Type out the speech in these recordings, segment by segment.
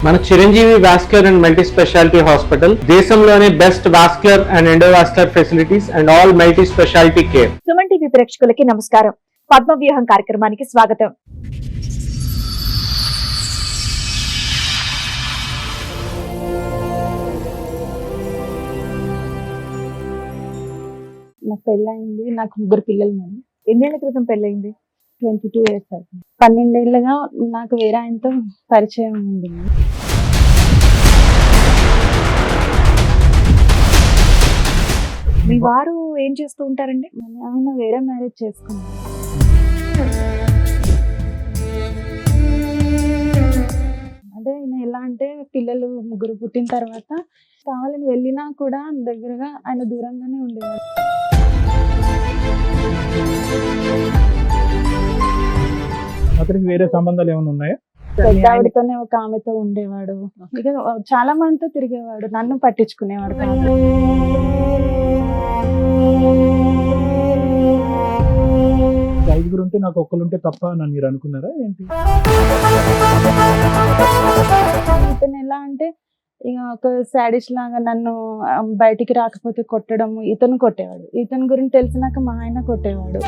మన Chiranjeevi vascular and multi specialty hospital దేశంలోనే best vascular and endovascular facilities and all multi specialty care. Suman TV ప్రేక్షకులకి నమస్కారం. పద్మవ్యూహం కార్యక్రమానికి స్వాగతం. నాకు పెళ్ళయింది. నాకు 3 పిల్లలు. మరి ఎన్నేళ్ల క్రితం పెళ్ళయింది? 22 years అవుతుంది. 12 ఏళ్ళుగా నాకు వేరే ఆయనతో పరిచయం ఉంది. మీ వారు ఏం చేస్తూ ఉంటారండి? ఆయన వేరే మ్యారేజ్ చేసుకున్నాను. అంటే ఆయన ఎలా అంటే పిల్లలు 3 పుట్టిన తర్వాత కావాలని వెళ్ళినా కూడా దగ్గరగా ఆయన దూరంగానే ఉండేవాడు. అతనికి వేరే సంబంధాలు ఏమైనా ఉన్నాయా? పెద్ద ఆవిడతోనే ఒక ఆమెతో ఉండేవాడు. ఇక చాలా మందితో తిరిగేవాడు. నన్ను పట్టించుకునేవాడు కాదు. ఐదుగురు ఉంటే నాకు ఒక్కరుంటే తప్ప అని మీరు అనుకున్నారా ఏంటి? ఇతను ఎలా అంటే ఇక ఒక సాడిస్ట్ లాగా నన్ను బయటికి రాకపోతే కొట్టడం, ఇతను కొట్టేవాడు. ఇతని గురించి తెలిసినాక మా ఆయన కొట్టేవాడు.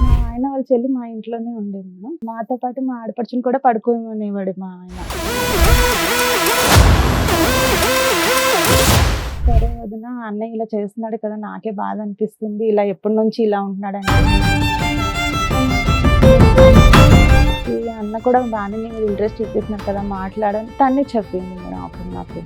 మా ఆయన వాళ్ళ చెల్లి మా ఇంట్లోనే ఉండేవాడు. మాతో పాటు మా ఆడపడుచుని కూడా పడుకోమనేవాడు మా ఆయన. సరే వదిన, అన్నయ్య ఇలా చేస్తున్నాడు కదా, నాకే బాధ అనిపిస్తుంది, ఇలా ఎప్పటి నుంచి ఇలా ఉంటున్నాడంటే. ఈ అన్న కూడా బాగానే నీ మీద ఇంట్రెస్ట్ చూపిస్తున్నాడు కదా, మాట్లాడని తనే చెప్పింది మేడం అప్పుడు నాకు.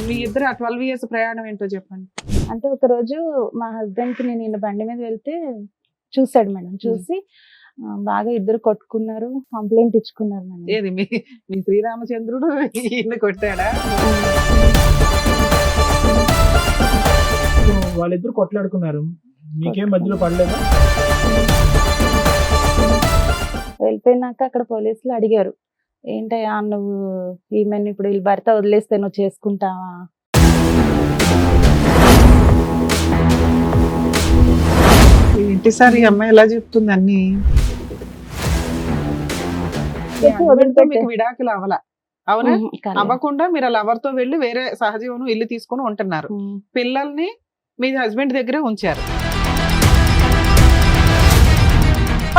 మీ ఇద్దరు 12 years ప్రయాణం ఏంటో చెప్పండి. అంటే ఒక రోజు మా హస్బెండ్ కి నేను బండి మీద వెళ్తే చూసాడు మేడం. చూసి బాగా ఇద్దరు కొట్టుకున్నారు, కంప్లైంట్ ఇచ్చుకున్నారు మేడం. ఏది మీ శ్రీరామచంద్రుడు ఈయన్ని కొట్టాడా? వాళ్ళిద్దరు కొట్లాడుకున్నారు, మీకేం మధ్యలో పడలేదా? వెళ్ళిపోయినాక అక్కడ పోలీసులు అడిగారు, ఏంటయ్యా నువ్వు ఈమెను ఇప్పుడు వీళ్ళ భర్త వదిలేస్తే నువ్వు చేసుకుంటావా? ఏంటి సార్ ఈ అమ్మాయి ఎలా చెప్తుంది అన్ని? మీకు విడాకులు అవలా? అవునా? అవ్వకుండా మీరు లవర్ తో వెళ్ళి వేరే సహజీవనం ఇల్లు తీసుకుని ఉంటున్నారు. పిల్లల్ని మీ హస్బెండ్ దగ్గరే ఉంచారు.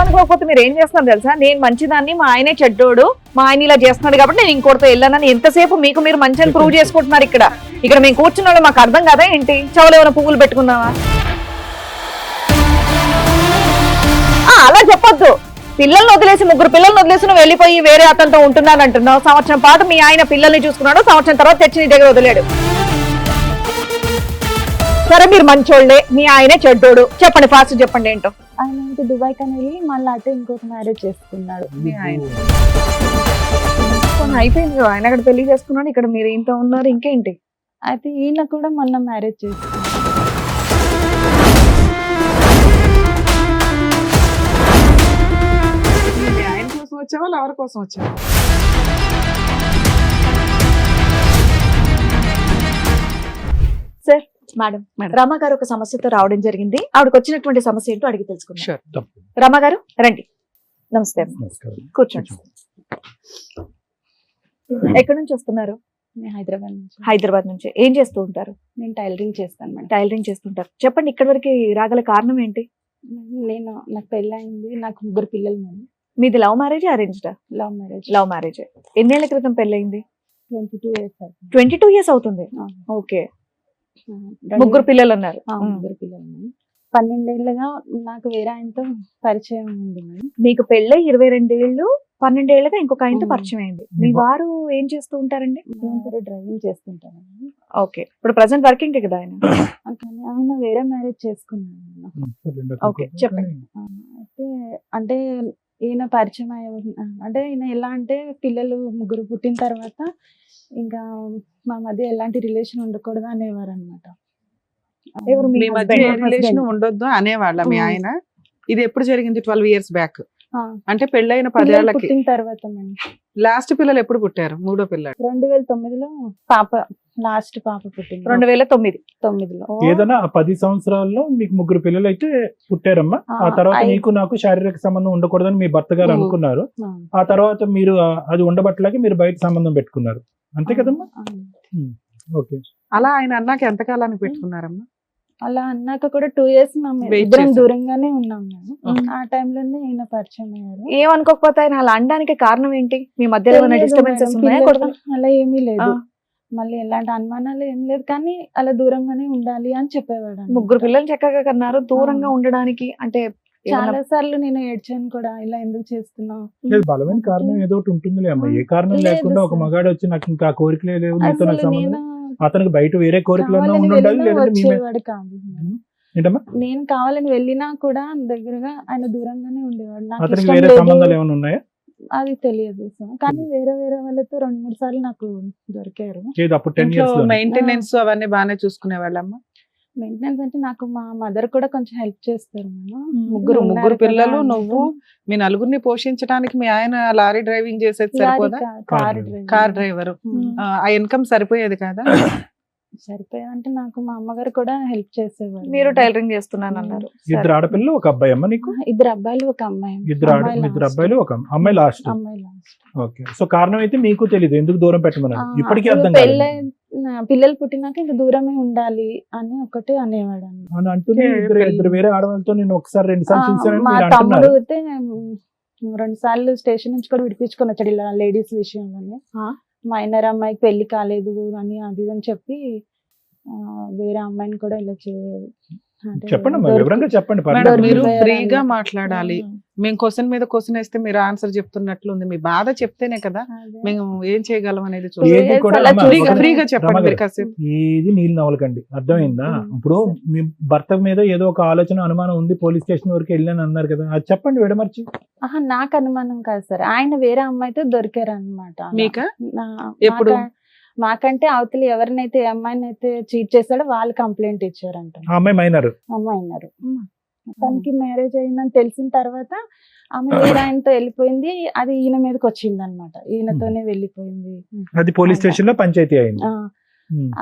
అనుకోకపోతే మీరు ఏం చేస్తున్నారు తెలుసా? నేను మంచిదాన్ని, మా ఆయనే చెడ్డోడు, మా ఆయన ఇలా చేస్తున్నాడు కాబట్టి నేను ఇంకోటితో వెళ్ళానని ఎంతసేపు మీకు మీరు మంచిని ప్రూవ్ చేసుకుంటున్నారు. ఇక్కడ మేము కూర్చున్నాడు, మాకు అర్థం కదా ఏంటి? చెవులు ఏమైనా పువ్వులు పెట్టుకుందామా? అలా చెప్పొద్దు. పిల్లల్ని వదిలేసి 3 పిల్లల్ని వదిలేసి నువ్వు వెళ్ళిపోయి వేరే అతనితో ఉంటున్నాను అంటున్నావు. సంవత్సరం పాటు మీ ఆయన పిల్లల్ని చూసుకున్నాడు, సంవత్సరం తర్వాత తెచ్చి నీ దగ్గర వదిలేడు. సరే మీరు మంచోళ్లే, మీ ఆయనే చెడ్డోడు, చెప్పండి, ఫాస్ట్ చెప్పండి ఏంటో. ఆయన ఇంటి దుబాయ్ కని వెళ్ళి మళ్ళీ అటు ఇంకొక మ్యారేజ్ చేసుకున్నాడు. మీ ఆయన అయిపోయింది, ఆయన అక్కడ పెళ్లి చేసుకున్నాడు, ఇక్కడ మీరు ఇంత ఉన్నారు, ఇంకేంటి? అయితే ఈయన కూడా మొన్న మ్యారేజ్ చేసుకున్నాడు. మీ ఆయన కోసం వచ్చావా లవర్ కోసం వచ్చావా? సార్ మేడం, రమ గారు ఒక సమస్యతో రావడం జరిగింది. ఆవిడకి వచ్చినటువంటి సమస్య ఏంటో అడిగి తెలుసుకుందాం. రమ గారు రండి. నమస్తే. కూర్చోండి. ఎక్కడి నుంచి వస్తున్నారు? హైదరాబాద్ నుంచి. హైదరాబాద్ నుంచి. ఏం చేస్తూ ఉంటారు? నేను టైలరింగ్ చేస్తాను మేడం. టైలరింగ్ చేస్తుంటారు. చెప్పండి, ఇక్కడి వరకు రాగల కారణం ఏంటి? నాకు పెళ్ళయింది. నాకు 3 పిల్లలు మేడం. మీది లవ్ మ్యారేజ్, అరేంజ్డా? Love marriage. Love marriage. ఎన్నేళ్ల క్రితం పెళ్ళయింది? 22 years అవుతుంది. 22 years అవుతుంది. ఓకే. 3 పిల్లలు ఉన్నారు. 3 పిల్లలు. 12 ఏళ్ళుగా నాకు వేరే ఆయనతో పరిచయం ఉంది మేడం. మీకు పెళ్ళై 22 ఏళ్ళు, 12 ఏళ్ళగా ఇంకొక ఆయనతో పరిచయం అయింది. మీ వారు ఏం చేస్తూ ఉంటారండి? డ్రైవింగ్ చేస్తుంటారు. ఓకే. ఇప్పుడు ప్రెసెంట్ వర్కింగ్ కదా ఆయన? కానీ ఆయన వేరే మ్యారేజ్ చేసుకున్నాడు. ఓకే, చెప్పండి. అయితే అంటే ఈయన పరిచయం అంటే ఈయన ఎలా అంటే పిల్లలు 3 పుట్టిన తర్వాత ఇంకా మా మధ్య ఎలాంటి రిలేషన్ ఉండకూడదు అనేవారు అనమాట. మీ మధ్య రిలేషన్ ఉండొద్దు అనేవాళ్ళ మీ ఆయన? ఇది ఎప్పుడు జరిగింది? 12 years బ్యాక్. ఆ, అంటే పెళ్ళైన పిల్లలు 10 ఏళ్లకి పుట్టిన తర్వాత మేడం లాస్ట్ పిల్లలు ఎప్పుడు పుట్టారు? మూడో పిల్లాడు 2009లో పాప లాస్ట్ పాప పుట్టింది 2009. 9లో ఏదైనా ఆ 10 సంవత్సరాల్లో మీకు 3 పిల్లలు అయితే పుట్టారమ్మా. ఆ తర్వాత నీకు నాకు శారీరక సంబంధం ఉండకూడదని మీ భర్త గారు అనుకున్నారు. ఆ తర్వాత మీరు అది ఉండబట్టలేక మీరు బయట సంబంధం పెట్టుకున్నారు, అంతే కదమ్మా? ఓకే. అలా ఆయన అన్నాక ఎంత కాలానికి పెట్టుకున్నారమ్మా? అలా అన్నాక కూడా 2 ఇయర్స్ మేము Wait ఇద్దరం చేశారు. దూరంగానే ఉన్నాం మేము. ఆ టైంలోనే ఈయన పరిచయం అయ్యారు. ఏమనుకోకపోతే ఆయన అలా అనడానికి కారణం ఏంటి? మీ మధ్యలో ఏమైనా తెలియదు డిస్టర్బెన్సెస్ మేడం, ఉన్నాయా? పిల్లలు గొడవలు? అలా ఏమీ లేదు. ఆ. మళ్ళీ ఎలాంటి అనుమానాలు ఏం లేదు, కానీ అలా దూరంగానే ఉండాలి అని చెప్పేవాడు అన్నమాట. 3 పిల్లలు చక్కగా కన్నారు, దూరంగా ఉండడానికి అంటే చాలా సార్లు నేను ఏడ్చాను కూడా, ఇలా ఎందుకు చేస్తున్నావు లేదు, బలమైన కారణం ఏదో ఒకటి ఉంటుందిలే అమ్మా. ఏ కారణం లేదు లేకుండా ఒక సార్. మగాడు వచ్చి నాకు ఇంకా కోరికలే లేవు, నీతో నాకు అసలు సంబంధం నేను అతనికి బయట వేరే కోరికలు కావాలని ఉండాలి, వెళ్ళినా లేదంటే మీ మీద- వచ్చేవాడు కాదు. ఏంటమ్మా? నేను కావాలని వెళ్ళినా కూడా దగ్గరగా ఆయన దూరంగానే ఉండేవాడు. నాకు అతనికి ఇష్టం వేరే లేదు సంబంధాలు ఏమైనా ఉన్నాయా? అది తెలియదు సార్, కానీ వేరే వేరే వాళ్ళతో 2-3 సార్లు నాకు దొరికారు. లేదు, అప్పుడు 10 ఇంట్లో ఇయర్స్ లో మెయింటెనెన్స్ అవన్నీ బాగానే చూసుకునే వాళ్ళమ్మా? మెయింటెనెన్స్ అంటే నాకు మా మదర్ కూడా కొంచెం హెల్ప్ చేస్తారు మేడం. ముగ్గురు ఉన్నారు కదా పిల్లలు, అన్నట్టు. నువ్వు, మీ నలుగురిని పోషించడానికి మీ ఆయన లారీ డ్రైవింగ్ చేసేది లారీ సరిపోదా? Car car driver. ఆ ఇన్కమ్ సరిపోయేది కాదా? సరిపోయాదంటే నాకు మా అమ్మగారు కూడా హెల్ప్ చేసేవారు. మీరు టైలరింగ్ చేస్తున్నాను అన్నారు. ఇద్దరు ఆడపిల్లలు ఒక అబ్బాయి అమ్మ నీకు? 2 అబ్బాయిలు 1 అమ్మాయి. ఇద్దరు అమ్మాయి అబ్బాయిలు ఒక అమ్మాయి లాస్ట్. అమ్మాయి లాస్ట్. ఓకే. సో కారణం అయితే మీకు తెలియదు ఎందుకు దూరం పెట్టమన్నారు, ఇప్పటికీ అర్థం పెళ్ళై కాదు పిల్లలు పుట్టినాక ఇంకా దూరమే ఉండాలి అని ఒకటే అనేవాడు అన్నమాట. అని అంటూనే ఇద్దరు వేరే ఆడవాళ్ళతో నేను ఒకసారి 2 సార్లు చూసానని మా మీరు తమ్ముడు అంటున్నారు. అయితే 2 సార్లు స్టేషన్ నుంచి కూడా విడిపించుకొని వచ్చాడు ఇలా లేడీస్ విషయంలోనే. మైనర్ అమ్మాయికి పెళ్లి కాలేదు అని అది అని చెప్పి వేరే అమ్మాయిని కూడా ఇలా చెప్పండి అమ్మా, వివరంగా చెప్పండి. మేడం, పర్లేదు. మీరు దొరికిపోయారు ఫ్రీగా అన్నమాట. మాట్లాడాలి. మేము క్వశ్చన్ మీద క్వశ్చన్ వేస్తే మీరు ఆన్సర్ చెప్తున్నట్లు ఉంది. మీ బాధ చెప్తేనే కదా మేము ఏం చేయగలం అనేది Two ఏది years కూడా అలా అమ్మా, చూసుకొని- ఒకటి ఫ్రీగా చెప్పండి రమగారు, మీరు కాసేపు. ఏది నీళ్ళు నవ్వలకండి, అర్థమైందా? ఇప్పుడు మీ భర్త మీద ఏదో ఒక ఆలోచన అనుమానం ఉంది, పోలీస్ స్టేషన్ వరకు వెళ్ళాను అన్నారు కదా, అది చెప్పండి విడమర్చి. నాకు అనుమానం కాదు సార్, ఆయన వేరే అమ్మాయితో దొరికారు అనమాట. మీకా? ఎప్పుడు? మాకంటే అవతల ఎవరినైతే ఏ అమ్మాయిని అయితే చీట్ చేశాడో వాళ్ళు కంప్లైంట్ ఇచ్చారంట. ఆ అమ్మాయి మైనర్. అమ్మాయి అన్నారు. తనకి మ్యారేజ్ అయిందని తెలిసిన తర్వాత ఆమె వేరే ఆయనతో వెళ్ళిపోయింది. అది ఈయన మీదకి వచ్చింది అనమాట, ఈయనతోనే వెళ్ళిపోయింది. అది పోలీస్ స్టేషన్ లో పంచాయతీ అయింది. ఆ,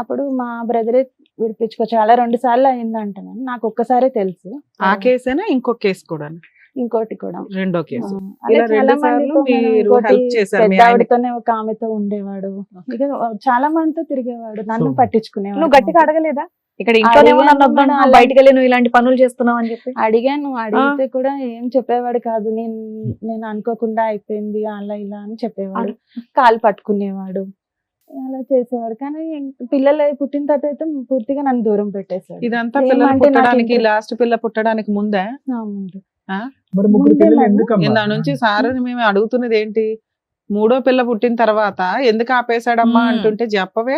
అప్పుడు మా బ్రదరే విడిపించుకోవచ్చు, అలా 2 సార్లు అయిందంట. నాకు ఒక్కసారే తెలుసు. ఆ కేసేనా ఇంకో కేసు కూడా? ఇంకోటి కూడా రెండో కేసు. అలా ఇలా చాలా 2 సార్లు మందితో మీరు ఇంకోటి హెల్ప్ చేశారు మీ పెద్ద ఆయనకి. ఆవిడతోనే ఒక ఆమెతో ఉండేవాడు. ఇక చాలా మందితో తిరిగేవాడు, నన్ను So, పట్టించుకునేవాడు. నువ్వు గట్టిగా అడగలేదా? ఇక్కడ ఇంట్లోనేమో అడిగాను నన్ను వద్దన్నా, మేడం, బయటికి వెళ్ళి నువ్వు ఇలాంటి పనులు చేస్తున్నావు అని చెప్పి. అడిగాను, అడిగితే కూడా ఏం చెప్పేవాడు కాదు. నేను అనుకోకుండా అయిపోయింది అలా ఇలా అని చెప్పేవాడు. కాలు పట్టుకునేవాడు, అలా చేసేవాడు. కానీ పిల్లలు పుట్టిన తర్వాత అయితే పూర్తిగా నన్ను దూరం పెట్టేశాడు. ఇదంతా ఏమంటే పిల్లలు నాకు పుట్టడానికి, ఇంట్రెస్ట్- లాస్ట్ పిల్ల పుట్టడానికి ముందే? ముందు. మరి 3 ముందే పిల్లలు మేడం. ఎందుకమ్మా? ఇందా నుంచి సార్ మేము అడుగుతున్నది ఏంటి, 3వ పిల్ల పుట్టిన తర్వాత ఎందుకు ఆపేశాడమ్మా అంటుంటే చెప్పవే.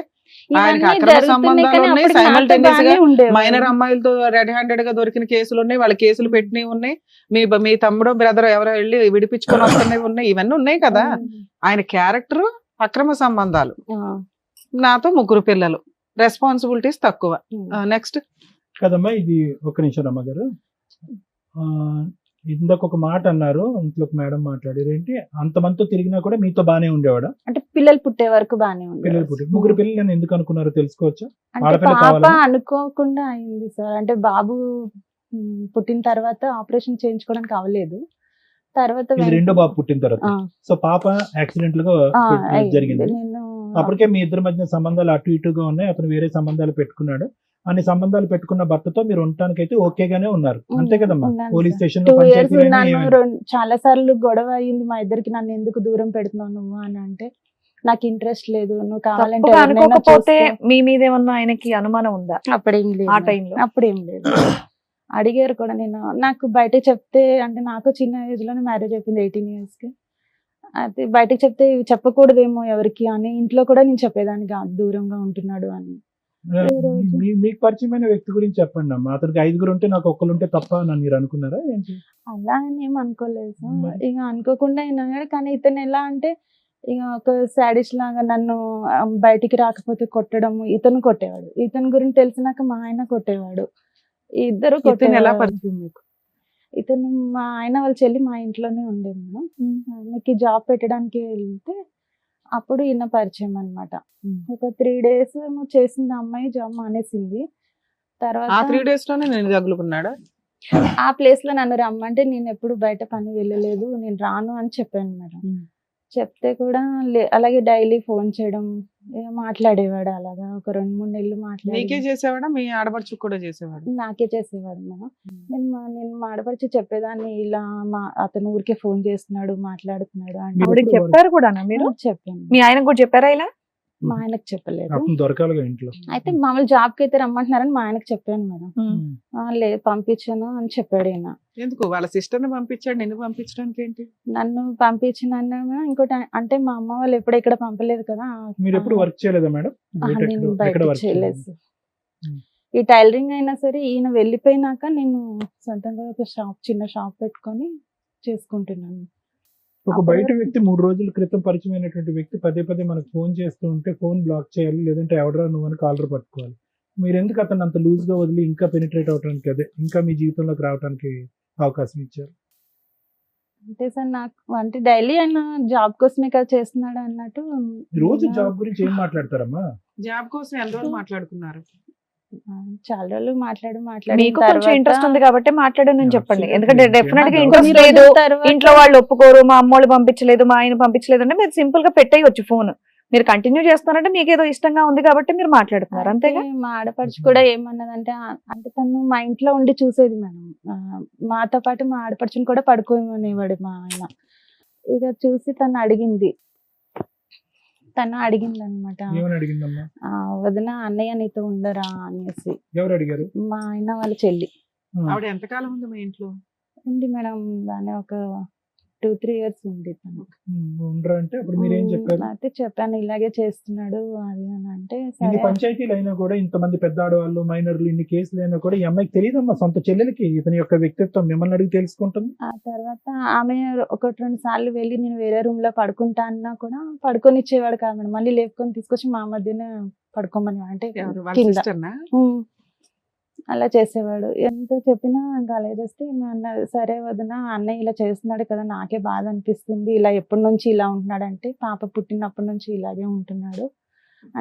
ఆయనకి ఇవన్నీ అక్రమ జరుగుతున్నాయి సంబంధాలు కానీ ఉన్నాయి, అప్పటికి నాతో simultaneous గా బాగానే ఉండేవాడు. మైనర్ అమ్మాయిలతో రెడ్ హ్యాండెడ్ గా దొరికిన కేసులు ఉన్నాయి, వాళ్ళ కేసులు పెట్టినవి ఉన్నాయి, మీ తమ్ముడో బ్రదర్ ఎవరో వెళ్ళి విడిపించుకొని వస్తున్నవి ఉన్నాయి, ఇవన్నీ ఉన్నాయి కదా. ఆయన క్యారెక్టర్ అక్రమ సంబంధాలు, నాతో 3 పిల్లలు, రెస్పాన్సిబిలిటీస్ తక్కువ. నెక్స్ట్. కదమ్మా, ఇది ఒక నిమిషం రమ్మగారు. ఇందాక ఒక మాట అన్నారు, ఇంట్లో మేడం మాట్లాడారు ఏంటి, అంతమందితో తిరిగినా కూడా మీతో బానే ఉండేవాడా? అంటే పిల్లలు పుట్టే వరకు బానే పిల్లలు ఉంది. పుట్టి 3 పిల్లలు నేను ఎందుకు అనుకున్నారో తెలుసుకోవచ్చా? అంటే ఆడపిల్ల పాప కావాలా? అనుకోకుండా అయింది సార్. అంటే బాబు పుట్టిన తర్వాత ఆపరేషన్ చేయించుకోవడానికి అవ్వలేదు. తర్వాత ఇది రెండో బాబు పుట్టిన తర్వాత. సో పాప యాక్సిడెంట్ గా జరిగింది. నేను అప్పటికే మీ ఇద్దరి మధ్య సంబంధాలు అటు ఇటుగా ఉన్నాయి, అతను వేరే సంబంధాలు పెట్టుకున్నాడు. అన్ని సంబంధాలు పెట్టుకున్న భర్తతో మీరు ఉండటానికైతే ఓకేగానే ఉన్నారు, అంతే కదమ్మా? ఉన్నాను పోలీస్ సార్. స్టేషన్ 2 years ఉన్నాను. చాలా సార్లు గొడవ అయింది మా ఇద్దరికి. నన్ను ఎందుకు దూరం పెడుతున్నావు నువ్వు అని అంటే, నాకు ఇంట్రెస్ట్ లేదు, నువ్వు కావాలంటే తప్పుగా ఎవరినైనా అనుకోకపోతే చూసుకో. మీ మీద ఏమన్నా ఆయనకి అనుమానం ఉందా అప్పుడేం లేదు ఆ టైంలో? అప్పుడేం లేదు. అడిగారు కూడా. నేను నాకు బయట చెప్తే, అంటే నాకు చిన్న ఏజ్ లోనే మ్యారేజ్ అయిపోయింది, 18 years కి. అయితే బయటకు చెప్తే ఇవి చెప్పకూడదేమో ఎవరికి అని ఇంట్లో కూడా నేను చెప్పేదాన్ని కాదు, దూరంగా ఉంటున్నాడు అని. మీకు పరిచయమైన వ్యక్తి గురించి చెప్పండి అమ్మా. అతనికి 5 ఉంటే నాకు ఒక్కరుంటే తప్ప అని మీరు అనుకున్నారా ఏంటి? అలా అని ఏం అనుకోలేదు సార్. మరి? ఇక అనుకోకుండా అయినా కానీ ఇతను ఎలా అంటే ఇక ఒక సాడిస్ట్ లాగా నన్ను బయటికి రాకపోతే కొట్టడం, ఇతను కొట్టేవాడు. ఇతని గురించి తెలిసినాక మా ఆయన కొట్టేవాడు. ఇద్దరు ఇతను ఎలా కొట్టేవాడు. పరిచయం మీకు? ఇతను మా ఆయన వాళ్ళ చెల్లి మా ఇంట్లోనే ఉండేది మేడం. ఆమెకి జాబ్ పెట్టడానికి వెళ్తే అప్పుడు ఈయన పరిచయం అనమాట. ఒక 3 days ఏమో చేసింది, ఆ అమ్మాయి జాబ్ మానేసింది. ఆ తర్వాత 3 days లోనే నేను తగులుకున్నాడా? ఆ ప్లేస్ లో నన్ను రమ్మంటే నేను ఎప్పుడు బయట పని వెళ్ళలేదు, నేను రాను అని చెప్పాను మేడం. చెప్తే కూడా అలాగే డైలీ ఫోన్ చేయడం, మాట్లాడేవాడు. అలాగా ఒక 2-3 నెలలు నీకే మాట్లాడి చేసేవాడా మీ ఆడపడుచు కూడా చేసేవాడు? నాకే చేసేవాడు మేడం. నేను మా ఆడపడిచి చెప్పేదాన్ని, ఇలా అతను ఊరికే ఫోన్ చేస్తున్నాడు, మాట్లాడుతున్నాడు అంటే ఆవిడకి చెప్పారు కూడా మీరు? చెప్పాను. మీ ఆయనకు కూడా చెప్పారా ఇలా? మా ఆయనకు చెప్పలేదు. అప్పుడు దొరకాలిగా ఇంట్లో. అయితే మామూలు జాబ్ కి అయితే రమ్మంటున్నారని మా ఆయనకు చెప్పాను మేడం. లేదు పంపించాను అని చెప్పాడు ఈయన. ఎందుకు వాళ్ళ సిస్టర్ ని పంపించాడు, నిన్ను పంపించడానికి ఏంటి? నన్ను పంపించిన ఇంకోటి అంటే మా అమ్మ వాళ్ళు ఎప్పుడు ఇక్కడ పంపలేదు కదా. మీరు ఎప్పుడు వర్క్ చేయలేదా మేడం? నేను బయట చేయలేదు. ఈ టైలరింగ్ అయినా సరే ఈయన వెళ్ళిపోయినాక నేను సొంతంగా ఒక చిన్న షాప్ పెట్టుకొని చేసుకుంటున్నాను. ఒక బయట వ్యక్తి 3 రోజుల క్రితం పరిచయమైనటువంటి వ్యక్తి పదే పదే మనకు ఫోన్ చేస్తూ ఉంటే ఫోన్ బ్లాక్ చేయాలి, లేదంటే ఎవడరా నువ్వు అని కాలర్ పట్టుకోవాలి. మీరు ఎందుకు అతను అంత లూజ్ గా వదిలి ఇంకా పెనిట్రేట్ అవడానికి, అదే ఇంకా మీ జీవితంలోకి రావడానికి అవకాశం ఇచ్చారు? అంటే సార్ నాకు అంటే డైలీ ఆయన జాబ్ కోసమే కదా చేస్తున్నాడు అన్నట్టు. రోజు జాబ్ గురించి ఏం మాట్లాడతారమ్మా? జాబ్ కోసం ఎన్ని రోజులు మాట్లాడుకున్నారు? చాలా రోజులు మాట్లాడి మీకు కొంచెం ఇంట్రెస్ట్ ఉంది కాబట్టి మాట్లాడని చెప్పండి. Absolutely. ఎందుకంటే డెఫినెట్ గా కొన్ని ఇంట్రెస్ట్ లేదు, ఇంట్లో వాళ్ళు ఒప్పుకోరు, మా అమ్మోళ్ళు పంపించలేదు, మా ఆయన పంపించలేదు అంటే మీరు సింపుల్ గా పెట్టేయచ్చు ఫోన్. మీరు కంటిన్యూ చేస్తున్నారంటే మీకు ఏదో ఇష్టంగా ఉంది కాబట్టి మీరు మాట్లాడుతున్నారు, అంతేగా? మా ఆడపడుచు కూడా ఏమన్నదంటే, అంటే తను మా ఇంట్లో ఉండి చూసేది మేడం. మాతో పాటు మా ఆడపడుచుని కూడా పడుకోనివాడు మా ఆయన. ఇక చూసి తను అడిగింది అనమాట, ఏమని అడిగిందమ్మా? వదిన అన్నయ్య నీతో ఉండరా అనేసి. ఎవరు అడిగారు? మా ఆయన వాళ్ళ చెల్లి. ఆవిడ ఎంతకాలం ఉంది మీ ఇంట్లో? ఉంది మేడం, బానే ఒక 2-3 years ఉంది తను. ఉండరా అంటే అప్పుడు మీరు ఏం చెప్పారు? అయితే చెప్పాను ఇలాగే చేస్తున్నాడు అది అని అంటే, ఇన్ని సరే. పంచాయతీలు అయినా కూడా, ఇంతమంది పెద్ద ఆడవాళ్ళు, మైనర్లు, ఇన్ని కేసులు అయినా కూడా ఈ అమ్మాయికి తెలియదమ్మా సొంత చెల్లెలకి ఇతని యొక్క వ్యక్తిత్వం. మిమ్మల్ని అడిగి తెలుసుకుంటుంది. ఆ తర్వాత ఆమె 1-2 సార్లు వెళ్ళి నేను వేరే రూమ్ లో పడుకుంటా అన్నా కూడా పడుకొని ఇచ్చేవాడు కాదు మేడం. మళ్ళీ లేపుకొని తీసుకొచ్చి మా మధ్యనే పడుకోమని, అంటే ఎవరు? వాళ్ళ కింద. సిస్టర్నా? అలా చేసేవాడు. ఎంత చెప్పినా ఇంకా అలా చేస్తే అన్నది, సరే వదిన అన్నయ్య ఇలా చేస్తున్నాడు కదా, నాకే బాధ అనిపిస్తుంది, ఇలా ఎప్పటి నుంచి ఇలా ఉంటున్నాడు అంటే, పాప పుట్టినప్పటి నుంచి ఇలాగే ఉంటున్నాడు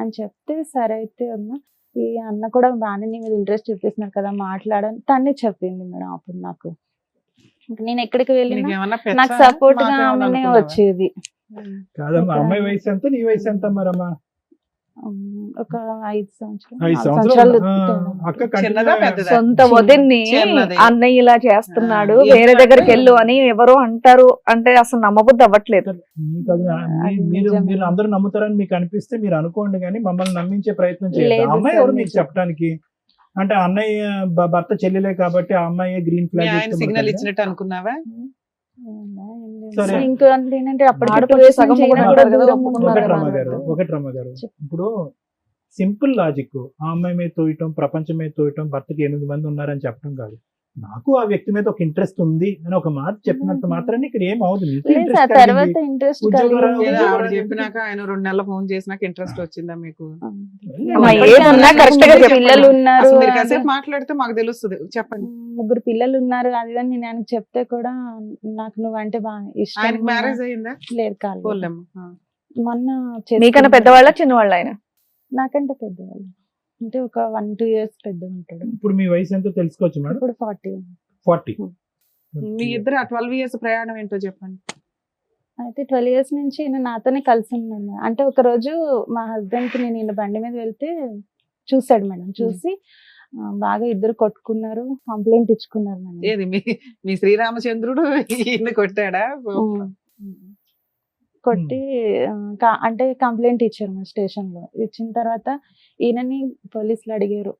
అని చెప్తే, సరే అయితే వదిన ఈ అన్న కూడా బాగానే నీ మీద ఇంట్రెస్ట్ చూపిస్తున్నాడు కదా, మాట్లాడని తనే చెప్పింది మేడం. అప్పుడు నాకు నేను ఎక్కడికి వెళ్ళినా నీకేమన్నా నాకు పెచ్చా? సపోర్ట్ గా మాకేమన్నా ఆమెనే అనుకున్నావా? వచ్చేది. కాదమ్మా, అమ్మాయి వయసు ఎంత, నీ వయసు ఎంత మరమ్మా? ఒక 5 సంవత్సరాలు 5 4 సంవత్సరాలు. తేడా. అక్క చిన్నదా పెద్దదా? సొంత వదిన్ని చిన్నది. అన్నయ్య ఇలా చేస్తున్నాడు, ఆ, వేరే ఎందుకంటే- దగ్గరికి వెళ్ళు అని ఎవరో అంటారు అంటే అసలు నమ్మబుద్ధి అవ్వట్లేదు. మీకు అది అది మీరు నిజమే. మీరు అందరూ నమ్ముతారని మీకు అనిపిస్తే మీరు అనుకోండి, కానీ మమ్మల్ని నమ్మించే ప్రయత్నం చేయాలి. లేదు అమ్మాయి సార్, ఎవరు మీకు నిజం. చెప్పడానికి? అంటే అన్నయ్య భర్త చెల్లెలే కాబట్టి ఆ అమ్మాయి గ్రీన్ మీ ఆయన ఫ్లాగ్ సిగ్నల్ ఇచ్చినట్టు అనుకున్నావా? సరే. ఇంకా ఏంటంటే అప్పటికి ఆడపడుచు 2 years సగం నుంచి ఈయన మొగుడు కూడా అంటారు కదా, దూరం ఒప్పుకున్నారు ఉన్నారు ఒకటి అన్నమాట. రమ్మ గారు, చెప్పు. ఇప్పుడు సింపుల్ లాజిక్, ఆ అమ్మాయి మీద తోయటం, ప్రపంచం మీద తోయటం, భర్తకి 8 మంది ఉన్నారని చెప్పడం కాదు. నాకు ఆ వ్యక్తి మీద ఒక ఇంట్రెస్ట్ ఉంది అని ఒక మాట చెప్పినంత మాత్రాన్ని ఇక్కడ ఏం అవుతుంది. మీకు లేదు interest సార్, కలిగింది. తర్వాత ఇంట్రెస్ట్ ఉద్యోగం ఏదో ఆవిడ ఉద్యోగం చెప్పినాక ఆయన 2 నెలలు ఫోన్ చేసినాక ఇంట్రెస్ట్ వచ్చిందా మీకు? అమ్మా, ఏదున్నా correct గా చెప్పండి. పిల్లలు ఉన్నారు అసలు మీరు అని. కాసేపు మాట్లాడితే మాకు తెలుస్తుంది. చెప్పండి. 3 పిల్లలు ఉన్నారు అది ఇది అని నేను ఆయనకు చెప్తే కూడా, నాకు నువ్వంటే బాగా ఇష్టం. ఆయనకి మ్యారేజ్ అయ్యిందా? లేదు కాదు. పోలేమ్మా. మొన్న మీకన్నా చేసుకున్నాడు. పెద్దవాళ్ళ చిన్నవాళ్ళ ఆయన? నాకంటే పెద్దవాళ్ళు, అంటే ఒక 1-2 years పెద్ద ఉంటాడు. ఇప్పుడు మీ వయసు ఎంతో తెలుసుకోవచ్చు మేడం? ఇప్పుడు 40. 40. మీ ఇద్దరు ఆ 12 years ప్రయాణం ఏంటో చెప్పండి. అయితే 12 years నుంచి ఈయన నాతోనే కలిసి ఉన్నాడు. అంటే ఒక రోజు మా హస్బెండ్ కి నేను ఈయన బండి మీద వెళ్తే చూసాడు మేడం. చూసి బాగా ఇద్దరు కొట్టుకున్నారు, కంప్లైంట్ ఇచ్చుకున్నారు మేడం. ఏది మీ శ్రీరామచంద్రుడు ఈయన్ని కొట్టాడా? కొట్టి అంటే కంప్లైంట్ ఇచ్చారు మా స్టేషన్ లో. ఇచ్చిన తర్వాత ఈయనని పోలీసులు అడిగారు.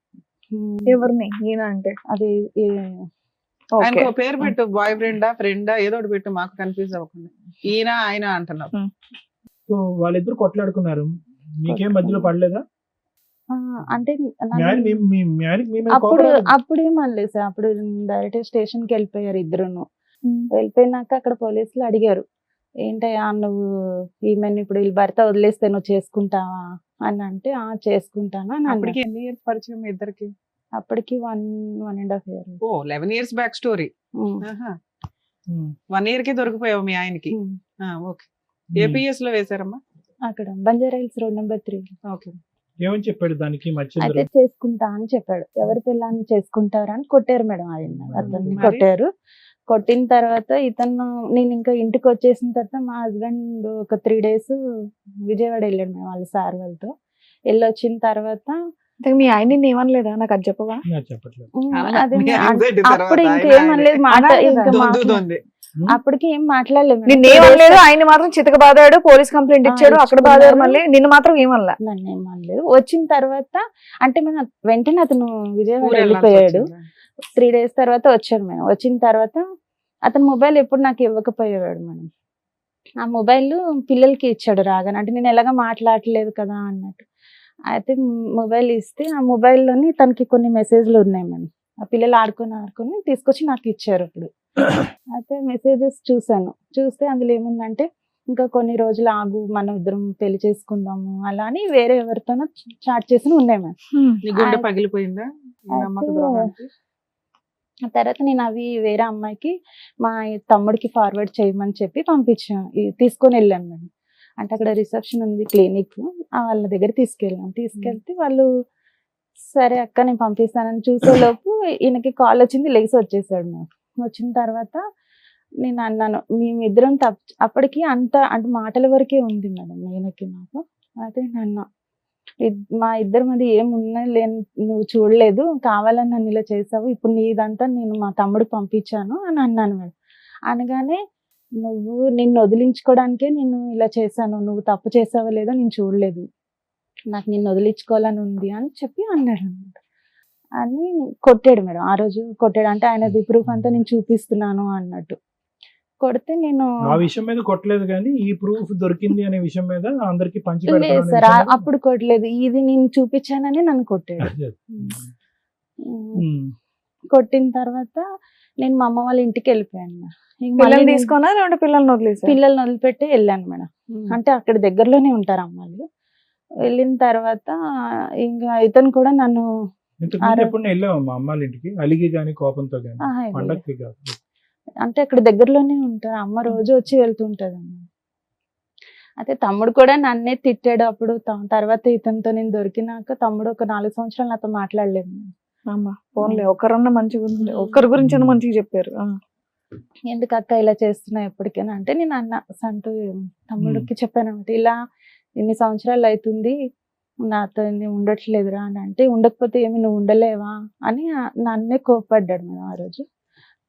ఎవరిని? ఈయన అంటే అది ఆయనకు ఒక పేరు పెట్టు, బాయ్ ఫ్రెండా ఫ్రెండా ఏదో ఒకటి పెట్టు, మాకు కన్ఫ్యూజ్ అవ్వకుండా. ఈయన ఆయన అంటున్నావు. సో వాళ్ళిద్దరు కొట్లాడుకున్నారు, మీకేం మధ్యలో పడలేదా? అంటే అప్పుడు ఏమనలేదు సార్. అప్పుడు డైరెక్ట్ స్టేషన్ కి వెళ్ళిపోయారు ఇద్దరును. వెళ్ళిపోయినాక అక్కడ పోలీసులు అడిగారు, ఏంటయ్యా నువ్వు ఈమెను ఇప్పుడు వీళ్ళ భర్త వదిలేస్తే నువ్వు చేసుకుంటావా అని అంటే, చేసుకుంటాను అని అప్పటికి ఎన్ని ఇయర్స్ పరిచయం మీ ఇద్దరికి? అప్పటికి 1.5 year. ఓ 11 years బ్యాక్ స్టోరీ. 1 year కి దొరికిపోయావు మీ ఆయనకి. ఓకే. ఏపీఎస్ లో వేశారమ్మా? అక్కడ Banjara hills road number 3. Okay. ఏమని చెప్పాడు దానికి అయితే మధ్య? చేసుకుంటా అని చెప్పాడు. ఎవరి పిల్లాన్ని చేసుకుంటారని కొట్టారు మేడం. అతన్ని మరి? కొట్టారు. కొట్టిన తర్వాత ఇతను నేను ఇంకా ఇంటికి వచ్చేసిన తర్వాత మా హస్బెండ్ ఒక 3 days విజయవాడ వెళ్ళాడు మేడం వాళ్ళ సార్ వాళ్ళతో. వెళ్ళొచ్చిన తర్వాత మీ ఆయన నిన్ను ఏమనలేదా? నాకు అది చెప్పవా? నాకు చెప్పట్లేదు. అదే మీ anxiety తర్వాత అప్పుడు ఆయన ఇంకేమనలేదు మాట అనాలి ఇంకా కదా. దొంది. అప్పటికి ఏం మాట్లాడలేదు మేడం. నిన్నేమనలేదు, ఆయన మాత్రం చితక బాదాడు, పోలీస్ కంప్లైంట్ ఇచ్చాడు, అక్కడ బాదాడు, మళ్ళీ నిన్ను మాత్రం ఏమనలా. నన్ను ఏమనలేదు. వచ్చిన తర్వాత అంటే మనం వెంటనే అతను విజయవాడ ఊరు వెళ్ళాల్సి వెళ్ళిపోయాడు. వచ్చిందా? 3 days తర్వాత వచ్చాడు మేడం. వచ్చిన తర్వాత అతను మొబైల్ ఎప్పుడు నాకు ఇవ్వకపోయేవాడు మేడం. ఆ మొబైల్ పిల్లలకి ఇచ్చాడు రాగానే. అంటే నేను ఎలాగ మాట్లాడలేదు కదా అన్నట్టు. అయితే మొబైల్ ఇస్తే ఆ మొబైల్లోని తనకి కొన్ని మెసేజ్లు ఉన్నాయి మేడం. ఆ పిల్లలు ఆడుకొని తీసుకొచ్చి నాకు ఇచ్చారు ఇప్పుడు. అయితే మెసేజెస్ చూసాను. చూస్తే అందులో ఏముందంటే ఇంకా కొన్ని రోజులు ఆగు, మనం ఇద్దరం పెళ్లి చేసుకుందాము అలా అని వేరే ఎవరితోనో చాట్ చేసి ఉన్నాయి మేడం. నీ గుండె పగిలిపోయిందా ఈ నమ్మక ద్రోహానికి? ఆ తర్వాత నేను అవి వేరే అమ్మాయికి మా తమ్ముడికి ఫార్వర్డ్ చేయమని చెప్పి పంపించాను. తీసుకొని వెళ్ళాను మేడం. అంటే అక్కడ రిసెప్షన్ ఉంది క్లినిక్, వాళ్ళ దగ్గర తీసుకెళ్తే వాళ్ళు సరే అక్క నేను పంపిస్తానని చూసేలోపు ఈయనకి కాల్ వచ్చింది, లెగిసి వచ్చేసాడు మేడం. వచ్చిన తర్వాత నేను అన్నాను మేమిద్దరం అప్పటికి అంత అంటే మాటల వరకే ఉంది మేడం ఈయనకి నాకు. అయితే నేను మా ఇద్దరి మధ్య ఏమున్నా లేని నువ్వు చూడలేదు, కావాలని నన్ను ఇలా చేసావు, ఇప్పుడు నీదంతా నేను మా తమ్ముడికి పంపించాను అని అన్నాను మేడం. అనగానే నిన్ను వదిలించుకోవడానికే నేను ఇలా చేశాను, నువ్వు తప్పు చేసావో లేదో నేను చూడలేదు, నాకు నిన్ను వదిలించుకోవాలని ఉంది అని చెప్పి అన్నాడు అనమాట. అని కొట్టాడు మేడం. ఆ రోజు కొట్టాడు. అంటే ఆయనది ప్రూఫ్ అంతా నేను చూపిస్తున్నాను అన్నట్టు కొడితే నేను ఆ విషయం మీద కొట్టలేదు కానీ ఈ ప్రూఫ్ దొరికింది అనే విషయం మీద అందరికి పంచి లేదు సార్ అప్పుడు కొట్టలేదు, ఇది నేను చూపించానని నన్ను కొట్టాడు. కొట్టిన తర్వాత నేను మా అమ్మ వాళ్ళ ఇంటికి వెళ్ళిపోయాను. పిల్లల్ని తీసుకున్నా లేదంటే పిల్లల్ని వదిలేసా? పిల్లల్ని వదిలిపెట్టి వెళ్ళాను మేడం. అంటే అక్కడ దగ్గరలోనే ఉంటారు అమ్మాయిలు. వెళ్ళిన తర్వాత ఇంకా ఇతను కూడా నన్ను ఎప్పుడు వెళ్ళావు మా అమ్మాళ్ళ ఇంటికి అలిగి గానీ కోపంతో గానీ? పండగకి కాదు, అంటే అక్కడ దగ్గరలోనే ఉంటారు, అమ్మ రోజు వచ్చి వెళ్తుంటది అమ్మ. అయితే తమ్ముడు కూడా నన్నే తిట్టాడు అప్పుడు. తర్వాత ఇతనితో నేను దొరికినాక తమ్ముడు ఒక 4 సంవత్సరాలు నాతో మాట్లాడలేదు. అమ్మా పోన్లే, ఒకరన్నా మంచిగా ఉంది, ఒక్కరి గురించి మంచిగా చెప్పారు. ఎందుకు అక్క ఇలా చేస్తున్నా ఎప్పటికైనా అంటే నేను అన్న సంటూ తమ్ముడికి చెప్పాను అనమాట, ఇలా ఇన్ని సంవత్సరాలు అవుతుంది నాతో ఉండట్లేదురా అని. అంటే ఉండకపోతే ఏమి నువ్వు ఉండలేవా అని నన్నే కోప్పడ్డాడు మేడం. ఆ రోజు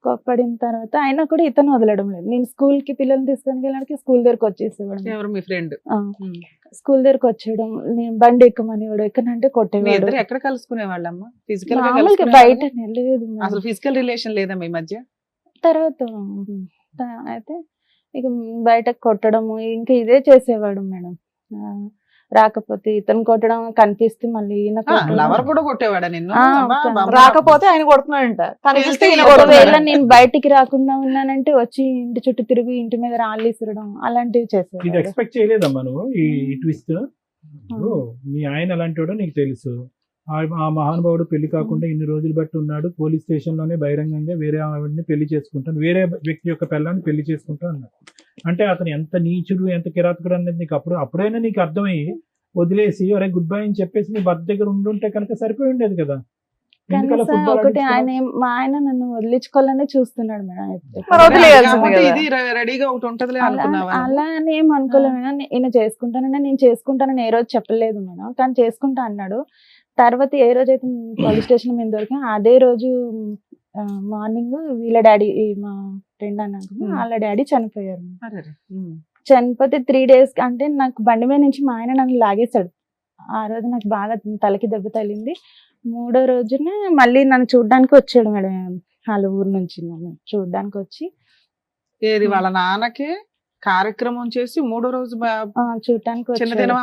కోప్పడిన తర్వాత ఆయన కూడా ఇతను వదలడం లేదు. నేను స్కూల్ కి పిల్లల్ని తీసుకొని వెళ్ళడానికి స్కూల్ దగ్గరకు వచ్చేసేవాడు. ఎవరు మీ ఫ్రెండ్? స్కూల్ దగ్గరకు వచ్చేయడం, నేను బండి ఎక్కమని వాడు ఎక్కనంటే కొట్టేవాడు. ఎక్కడ కలుసుకునే వాళ్ళమ్మా? ఫిజికల్ బయట లేదు, అసలు ఫిజికల్ రిలేషన్ లేదా మీ మధ్య? తర్వాత అయితే ఇక బయట కొట్టడము ఇంకా ఇదే చేసేవాడు మేడం. రాకపోతే ఇతను కొట్టడం కనిపిస్తే మళ్ళీ లవర్ కూడా కొట్టేవాడా నిన్ను? రాకపోతే ఆయన కొడుతున్నాడంట, ఒకవేళ నేను బయటికి రాకుండా ఉన్నానంటే వచ్చి ఇంటి చుట్టూ తిరిగి ఇంటి మీద రాళ్ళు ఇసరడం అలాంటివి చేసేవాడు. ఇది ఎక్స్పెక్ట్ చేయలేదమ్మా నువ్వు ఈ ట్విస్ట్? మీ ఆయన అలాంటి వాడు నీకు తెలుసు, ఆ మహానుభావుడు పెళ్లి కాకుండా ఇన్ని రోజులు బట్టి ఉన్నాడు, పోలీస్ స్టేషన్ లోనే బహిరంగంగా వేరే ఆవిడని పెళ్లి చేసుకుంటాను, వేరే వ్యక్తి యొక్క పిల్లాన్ని పెళ్లి చేసుకుంటా అన్నాడు. అంటే అతను ఎంత నీచుడు ఎంత కిరాతకుడు అనేది నీకు అప్పుడైనా నీకు అర్థమయ్యి వదిలేసి అరే గుడ్ బై అని చెప్పేసి నీ భర్త దగ్గర ఉండుంటే కనుక సరిపోయి ఉండేది కదా. ఒకటి మా ఆయన నన్ను వదిలించుకోవాలనే చూస్తున్నాడు మేడం. రెడీగా ఒకటి ఉంటది అలా అని ఏం అనుకోలేదు మేడం. ఈయన చేసుకుంటానని నేను చేసుకుంటానని ఏ రోజు చెప్పలేదు మేడం, కానీ చేసుకుంటా అన్నాడు. తర్వాత ఏ రోజైతే పోలీస్ స్టేషన్ మీద దొరికా అదే రోజు మార్నింగ్ వీళ్ళ డాడీ మా ఫ్రెండ్ అన్నాక వాళ్ళ డాడీ చనిపోయారు. చనిపోతే 3 days అంటే నాకు బండి మీద నుంచి మా ఆయన నన్ను లాగేశాడు. ఆ రోజు నాకు బాగా తలకి దెబ్బ తగిలింది. 3వ రోజున మళ్ళీ నన్ను చూడ్డానికి వచ్చాడు మేడం. వాళ్ళ ఊరు నుంచి నన్ను చూడ్డానికి వచ్చి ఏది వాళ్ళ నాన్నకి కార్యక్రమం చేసి 3వ రోజు చూడటానికి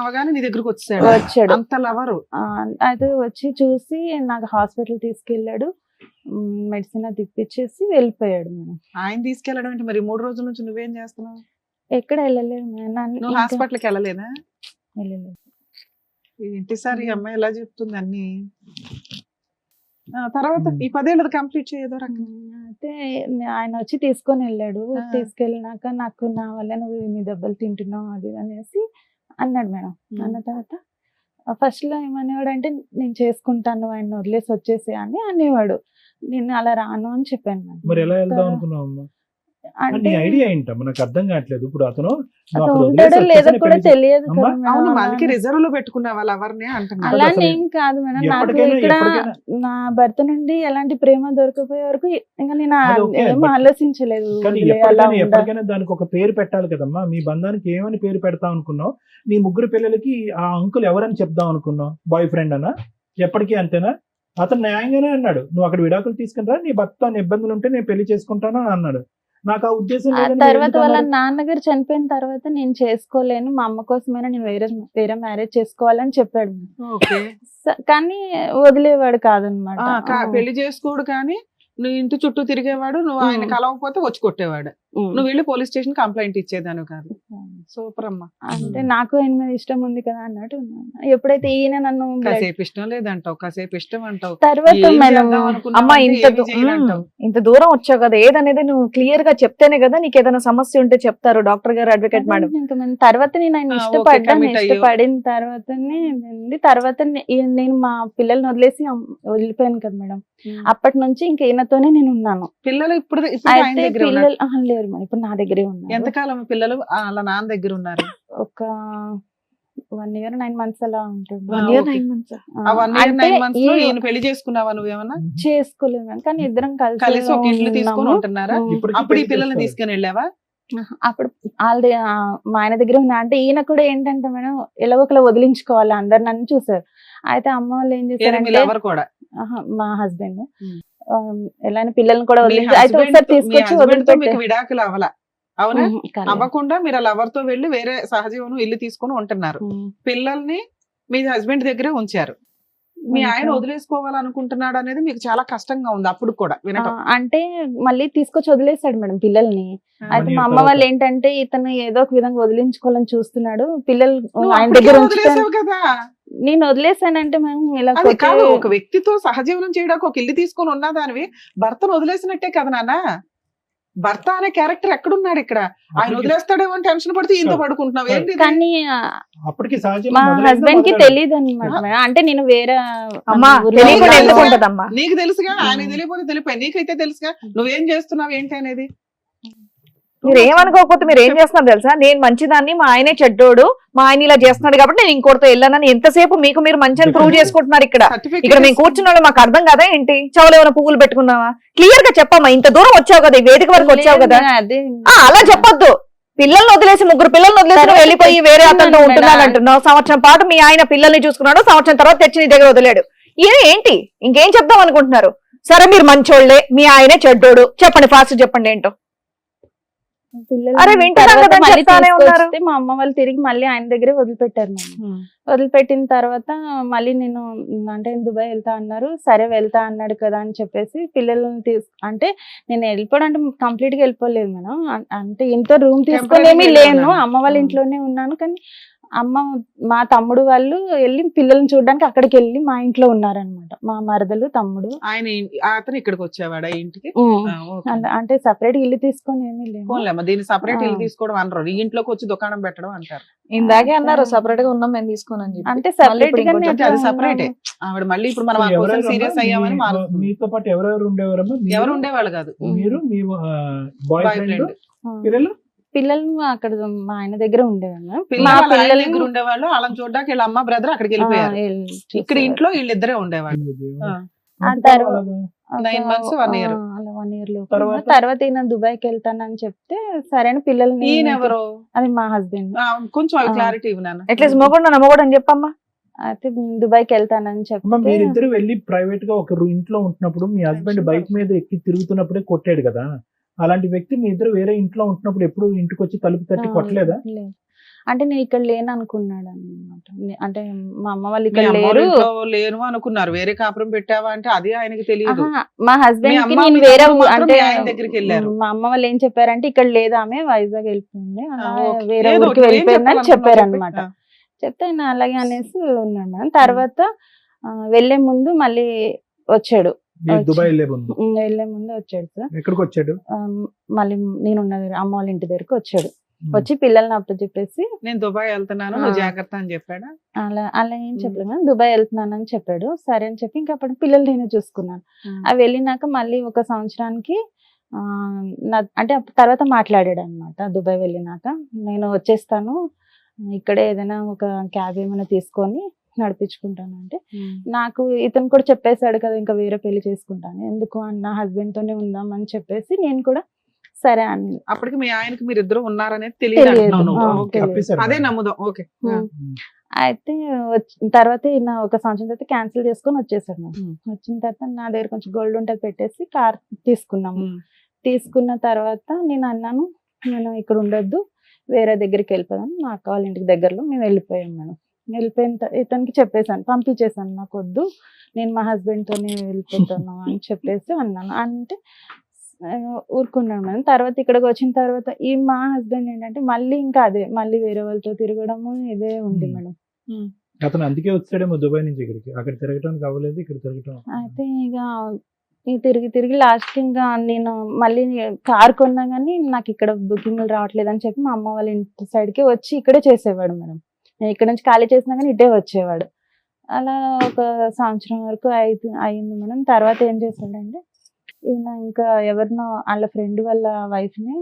అవగానే నీ దగ్గరకు వచ్చాడు. అంత లవరు. అయితే వచ్చి చూసి నాకు హాస్పిటల్ తీసుకెళ్ళాడు, మెడిసిన్ తిప్పించేసి వెళ్ళిపోయాడు మేడం. ఆయన తీసుకెళ్ళడం అంటే మరి 3 రోజుల నుంచి నువ్వేం చేస్తున్నావు? ఎక్కడ వెళ్ళలేదు మేడం. హాస్పిటల్కి వెళ్ళలేదా? వెళ్ళలేదు. ఏంటి సార్ ఈ అమ్మాయి ఎలా చెప్తుంది అన్ని? తర్వాత ఈ 10 ఏళ్ళది కంప్లీట్ చేయదో రకంగా. అయితే ఆయన వచ్చి తీసుకొని వెళ్ళాడు. ఆ. తీసుకెళ్ళినాక నాకు నా వల్ల నువ్వు ఇన్ని దెబ్బలు తింటున్నావు అది ఇది అనేసి అన్నాడు మేడం. అన్న తర్వాత ఫస్ట్ లో ఏమనేవాడు అంటే నేను చేసుకుంటాను ఆయన వదిలేసి వచ్చేసి అని అనేవాడు. నేను అలా రాను అని చెప్పాను మేడం. మరి ఎలా వెళ్దాం అనుకున్నావు అమ్మా? నీ అంటే ఐడియా ఏంటో మనకు అర్థం కావట్లేదు. ఇప్పుడు అతను నువ్వు అతను అక్కడ ఉంటాడో వదిలేసి లేదో వచ్చేసి కూడా పెళ్లి తెలియదు అమ్మా, కదా అవును, మేడం. మనకి రిజర్వ్ లో పెట్టుకున్న వాళ్ళు ఎవరిని అంటున్నారు. అలా అసలు ఏం కాదు మేడం. నాకు ఎప్పటికైనా- ఇక్కడ ఎప్పటికైనా- నా భర్త నుండి ఎలాంటి ప్రేమ దొరకపోయే వరకు ఇంకా నేను అది ఓకే, ఏం but- ఆలోచించలేదు. కానీ వదిలే అలా ఎప్పటికైనా ఉండాలి. ఎప్పటికైనా దానికి ఒక పేరు పెట్టాలి కదమ్మా. మీ బంధానికి ఏమని పేరు పెడతాం అనుకున్నావు? నీ ముగ్గురు పిల్లలకి ఆ అంకుల్ ఎవరని చెప్దాం అనుకున్నావు? బాయ్ ఫ్రెండ్ అనా? ఎప్పటికీ అంతేనా? అతను న్యాయంగానే అన్నాడు, నువ్వు అక్కడ విడాకులు తీసుకుని రా, నీ భర్త ఇబ్బందులు ఉంటే నేను పెళ్లి చేసుకుంటాను అని అన్నాడు. నాకు ఆ ఉద్దేశం ఆ లేదని మీరు తర్వాత ఎందుకు వాళ్ళ అన్నారు? నాన్నగారు చనిపోయిన తర్వాత నేను చేసుకోలేను, మా అమ్మ కోసమైనా నేను వేరే మ్యారేజ్ చేసుకోవాలని చెప్పాడు. ఓకే. కానీ వదిలేవాడు కాదనమాట. పెళ్లి చేసుకోడు కానీ నువ్వు ఇంటి చుట్టూ తిరిగేవాడు, నువ్వు ఆయన కలవకపోతే వచ్చి కొట్టేవాడు, నువ్వు వెళ్ళి పోలీస్ స్టేషన్ కంప్లైంట్ ఇచ్చేదాను కాదు. సూపర్ అమ్మా. అంటే నాకు ఆయన మీద ఇష్టం ఉంది కదా అన్నట్టు ఉన్నాను. ఎప్పుడైతే ఈయన నన్ను కాసేపు ఇష్టం లేదంటావు, కాసేపు ఇష్టం అంటావు. తర్వాత ఏం మేడం చేద్దాం అనుకున్నావు అమ్మా అంటే ఇంత ఏమీ చేయనంటావు. ఇంత దూరం వచ్చావు కదా, ఏదనేది నువ్వు క్లియర్ గా చెప్తేనే కదా నీకు ఏదైనా సమస్య ఉంటే చెప్తారు డాక్టర్ గారు, అడ్వకేట్ మేడం. ఇంకా తర్వాత నేను ఆయన ఓకే, ఇష్టపడ్డాను. commit అయ్యావు. ఇష్టపడిన తర్వాత నేను మా పిల్లల్ని వదిలేసి వెళ్ళిపోయాను కదా మేడం. అప్పటి నుంచి ఇంకా ఈయనతోనే నేను ఉన్నాను. పిల్లలు ఇప్పుడు ఆయన అయితే దగ్గర ఉన్నారు. పిల్లలు లేరు మేడం, ఇప్పుడు నా దగ్గరే ఉన్నారు. ఎంతకాలం పిల్లలు వాళ్ళ నాన్న దగ్గర ఉన్నారు? ఒక 1 year 9 months అలా ఉంటుంది. 1 year ఓకే. 9 months. ఆ 1 year అంటే 9 months లో ఈ- ఈయన పెళ్లి చేసుకున్నావా నువ్వేమన్నా? చేసుకోలేదు మేడం, కానీ ఇద్దరం కలిసి ఒక ఇల్లు తీసుకొని ఉన్నాము. ఉంటున్నారా? ఇప్పటికీ అప్పుడు ఈ పెళ్లి పిల్లల్ని చేసుకోవాలి. తీసుకొని వెళ్ళావా? అప్పుడు ఆల్రెడీ మా ఆయన దగ్గర ఉన్నా. అంటే ఈయన కూడా ఏంటంటే మేడం ఎలాగో ఒకలా వదిలించుకోవాలి, అందరు నన్ను చూసారు. అయితే అమ్మ వాళ్ళు ఏం ఏది మీ చేశారంటే లవర్ కూడా? మా హస్బెండ్ ఉమ్. ఎలా అయినా పిల్లల్ని కూడా మీ వదిలించి అయితే husband ఒకసారి తో- మీ తీసుకొచ్చి husband తో వదిలిపెట్టే మీకు విడాకులు అవ్వాల, అవునా? అవ్వకుండా మీరు ఆ లవర్ తో వెళ్ళి వేరే సహజీవనం ఇల్లు తీసుకొని ఉంటున్నారు. పిల్లల్ని మీ హస్బెండ్ దగ్గరే ఉంచారు. మీ ఆయన వదిలేసుకోవాలనుకుంటున్నాడు అనేది మీకు చాలా కష్టంగా ఉంది అప్పుడు కూడా వినటం. అంటే మళ్ళీ తీసుకొచ్చి వదిలేసాడు మేడం పిల్లల్ని. అయితే year మా అమ్మ తర్వాత. వాళ్ళు ఏంటంటే ఇతను ఏదో ఒక విధంగా వదిలించుకోవాలని చూస్తున్నాడు, పిల్లలు నువ్వు ఆయన అప్పటికే దగ్గర ఉంచుతాను. వదిలేసావు కదా. నేను వదిలేసానంటే మేము ఇలా అది కొట్టి- కాదు, ఒక వ్యక్తితో సహజీవనం చేయడానికి ఒక ఇల్లు తీసుకొని ఉన్నదానివి భర్తను వదిలేసినట్టే కదా నాన్న. భర్త అనే క్యారెక్టర్ ఎక్కడున్నాడు ఇక్కడ? ఆయన అప్పటికి- వదిలేస్తాడేమో అని టెన్షన్ పడితే ఇంత పడుకుంటున్నావు ఏంటి? కానీ అప్పటికి సహజంగా మా మొదలైందా హస్బెండ్ కి మొదలైందా? తెలియదు అనమాట. అంటే నేను వేరే అమ్మా ఊర్లో తెలియకుండా ఉన్నాను. ఎందుకు ఉంటదమ్మా? నీకు తెలుసుగా, ఆయనకి తెలియకపోతే తెలిపాయి, నీకైతే తెలుసుగా నువ్వేం చేస్తున్నావు ఏంటి అనేది. మీరు ఏమనుకోకపోతే మీరు ఏం చేస్తున్నారు తెలుసా, నేను మంచిదాన్ని మా ఆయనే చెడ్డోడు, మా ఆయన ఇలా చేస్తున్నాడు కాబట్టి నేను ఇంకోటితో వెళ్ళానని ఎంతసేపు మీకు మీరు మంచి అని ప్రూవ్ చేసుకుంటున్నారు ఇక్కడ. ఇక్కడ మేము కూర్చున్నాడు మాకు అర్థం కదా ఏంటి? చెవులు ఏమైనా పువ్వులు పెట్టుకున్నావా? క్లియర్ గా చెప్పమ్మా, ఇంత దూరం వచ్చావు కదా, ఈ వేదిక వరకు వచ్చావు కదా, అదే అలా చెప్పొద్దు. పిల్లల్ని వదిలేసి 3 పిల్లల్ని వదిలేసి తర్వాత వెళ్ళిపోయి వేరే అతనితో తెచ్చుకున్నాను ఉంటున్నాను మేడం. అంటున్నావు. సంవత్సరం పాటు మీ ఆయన పిల్లల్ని చూసుకున్నాడు, సంవత్సరం తర్వాత తెచ్చి నీ దగ్గర వదిలేడు. ఏంటి ఇంకేం చెప్దాం అనుకుంటున్నారు? సరే మీరు మంచోళ్లే, మీ ఆయనే చెడ్డోడు, చెప్పండి ఫాస్ట్ చెప్పండి ఏంటో. పిల్లలు అరే వింటున్నాం తర్వాత కదా, మళ్ళీ చెప్తానే ఉన్నారు. తీసుకొస్తే మా అమ్మ వాళ్ళు తిరిగి మళ్ళీ ఆయన దగ్గరే వదిలిపెట్టారు మేడం. వదిలిపెట్టిన తర్వాత మళ్ళీ నేను అంటే దుబాయ్ వెళ్తా అన్నారు, సరే వెళ్తా అన్నాడు కదా అని చెప్పేసి పిల్లల్ని అంటే నేను వెళ్ళిపోవడం అంటే కంప్లీట్ గా వెళ్ళిపోలేదు మేడం. అంటే ఇంట్లో రూమ్ తీసుకొని ఏమీ Temporary లేను, వెళ్ళాను. అమ్మ వాళ్ళ ఇంట్లోనే ఉన్నాను. కానీ అమ్మ మా తమ్ముడు వాళ్ళు వెళ్ళి పిల్లల్ని చూడడానికి అక్కడికి వెళ్ళి మా ఇంట్లో ఉన్నారనమాట, మా మరదలు తమ్ముడు. ఆయన అతను ఇక్కడికి వచ్చేవాడా ఇంటికి? ఆ, ఓకే. అంటే సపరేట్ ఇల్లు తీసుకొని ఏమీ లేవు. పోన్లేమ్మా, దీన్ని సపరేట్ ఇల్లు ఆ. తీసుకోవడం అనరు, ఈ ఇంట్లోకి వచ్చి దుకాణం పెట్టడం అంటారు. ఇందాకే అన్నారు సపరేట్ గా ఉన్నాం మేము తీసుకోనని చెప్పి. అంటే మళ్ళీ సపరేట్ ఇప్పుడు గానే ఇంకోటి అంటే అది అట్లా సపరేటే. ఆవిడ మళ్ళీ ఇప్పుడు మనం ఆ కోసం ఎవరెవరమ్మా? సీరియస్ అయ్యామని మీ- మారుతుంది. మీతో పాటు ఎవరెవరు ఉండేవారమ్మా? మీరు- ఎవరు ఉండేవాళ్ళు కాదు. మీరు మీ బాయ్ బాయ్ ఫ్రెండ్ ఫ్రెండ్. పిల్లలు పిల్లలు అక్కడ మా ఆయన దగ్గర ఉండేవాళ్ళు. పిల్లలు మా వాళ్ళ ఆయన పిల్లలు దగ్గర ఉండేవాళ్ళు, వాళ్ళని చూడడానికి వీళ్ళ అమ్మ బ్రదర్ అక్కడికి వెళ్ళిపోయారు. ఇక్కడ ఇంట్లో వీళ్ళిద్దరే ఉండేవాళ్ళు. ఆ. ఆ తర్వాత 9 months, 1 year. అలా 1 year లో తర్వాత? తర్వాత ఈయన దుబాయ్కి వెళ్తానని చెప్తే సరే అని పిల్లల్ని ఈయన ఎవరు? అది మా హస్బెండ్. ఆ, కొంచెం అవి ఆ. క్లారిటీ ఇవ్వు నాన్న. అట్లీస్ట్ మొగడు నమ్మకూడదు అని చెప్పమ్మా. అయితే దుబాయ్కి వెళ్తానని అమ్మ చెప్తే మీరిద్దరు వెళ్ళి ప్రైవేట్ గా ఒక ఇంట్లో ఉంటున్నప్పుడు మీ హస్బెండ్ బైక్ మీద ఎక్కి తిరుగుతున్నప్పుడే కొట్టాడు కదా, అలాంటి వ్యక్తి మీ ఇద్దరు వేరే ఇంట్లో ఉంటున్నప్పుడు ఎప్పుడు ఇంటికి వచ్చి తలుపు తట్టి కొట్టలేదా? లేదు. అంటే నేను ఇక్కడ లేను అనుకున్నాడు అనమాట. అంటే మా అమ్మ వాళ్ళు మీ ఇక్కడ అమ్మ వాళ్ళ లేరు. ఇంట్లో లేను అనుకున్నారు, వేరే కాపురం పెట్టావా అంటే అది ఆయనకి తెలియదు. ఆహా, మా మీ హస్బెండ్ కి అమ్మ, నేను మీ వేరే తమ్ముడు మాత్రం అంటే మీ ఆయన దగ్గరికి వెళ్ళారు. మా అమ్మ వాళ్ళు ఏం చెప్పారంటే ఇక్కడ లేదు, ఆమె వైజాగ్ వెళ్ళిపోయింది, ఆ, అలా ఓకే. వేరే ఏదో ఊరికి ఒకటి, ఏం వెళ్ళిపోయిందని చెప్పాలనుకున్నావు చెప్పారు చెప్పు. అనమాట. ఆ. చెప్తే ఆయన అలాగే అనేసి ఉన్నాడు మేడం. తర్వాత వెళ్లే ముందు మళ్ళీ వచ్చాడు, మీరు దుబాయ్ వెళ్ళే ముందు వెళ్ళే ముందు వచ్చాడు సార్. ఎక్కడికి వచ్చాడు? మళ్ళీ నేను ఉన్న అమ్మ వాళ్ళ ఇంటి దగ్గరకు వచ్చాడు. వచ్చి పిల్లల్ని అప్పు చెప్పేసి నేను దుబాయ్ వెళ్తున్నాను నువ్వు జాగ్రత్త అని చెప్పాడా? అలా ఏం చెప్పలేదు మేడం. దుబాయ్ వెళ్తున్నాను అని చెప్పాడు. సరే అని చెప్పి ఇంకా అప్పుడు పిల్లలు నేను చూసుకున్నాను. అవి వెళ్ళినాక మళ్ళీ 1 సంవత్సరానికి అంటే తర్వాత మాట్లాడాడు అనమాట. దుబాయ్ వెళ్ళినాక నేను వచ్చేస్తాను, ఇక్కడే ఏదైనా ఒక క్యాబ్ ఏమైనా తీసుకొని నడిపించుకుంటాను అంటే, నాకు ఇతను కూడా చెప్పేశాడు కదా ఇంకా వేరే పెళ్లి చేసుకుంటాను, ఎందుకు అన్న హస్బెండ్ తోనే ఉందాం అని చెప్పేసి నేను కూడా సరే అని. అప్పటికి మీ ఆయనకి మీరు ఇద్దరు ఉన్నారనేది తెలియదు. అదే నమ్ముదాం. ఓకే. అయితే తర్వాత ఈయన 1 సంవత్సరం తర్వాత క్యాన్సిల్ చేసుకొని వచ్చేసాడు. వచ్చిన తర్వాత నా దగ్గర కొంచెం గోల్డ్ ఉంటుంది పెట్టేసి కార్ తీసుకున్నాము. తీసుకున్న తర్వాత నేను అన్నాను, నేను ఇక్కడ ఉండొద్దు, వేరే దగ్గరికి వెళ్ళిపోదాం, మా అక్క వాళ్ళ ఇంటికి దగ్గరలో మేము వెళ్ళిపోయాం మేడం. వెళ్ళిపోయిన ఇతనికి చెప్పేసాను, పంపించేసాను, నాకు వద్దు, నేను మా హస్బెండ్ తోనే వెళ్ళిపోతాను అని చెప్పేసి అన్నాను. అంటే ఊరుకున్నాను మేడం. తర్వాత ఇక్కడికి వచ్చిన తర్వాత ఈ మా హస్బెండ్ ఏంటంటే మళ్ళీ ఇంకా అదే మళ్ళీ వేరే వాళ్ళతో తిరగడము ఇదే ఉంది మేడం. అతను అందుకే వచ్చాడేమో దుబాయ్ నుంచి ఇక్కడికి, అక్కడ తిరగటానికి అవ్వలేదు, ఇక్కడ తిరగటం. అయితే ఇక తిరిగి లాస్ట్ ఇంకా నేను మళ్ళీ కార్ కొన్నా కానీ నాకు ఇక్కడ బుకింగ్లు రావట్లేదు అని చెప్పి మా అమ్మ వాళ్ళ ఇంటి సైడ్కి వచ్చి ఇక్కడే చేసేవాడు మేడం. నేను ఇక్కడ నుంచి ఖాళీ చేసినా కానీ ఇటే వచ్చేవాడు. అలా 1 సంవత్సరం వరకు అయింది మేడం. తర్వాత ఏం చేశాడంటే ఈయన ఇంకా ఎవరినో వాళ్ళ ఫ్రెండ్ వాళ్ళ వైఫ్ని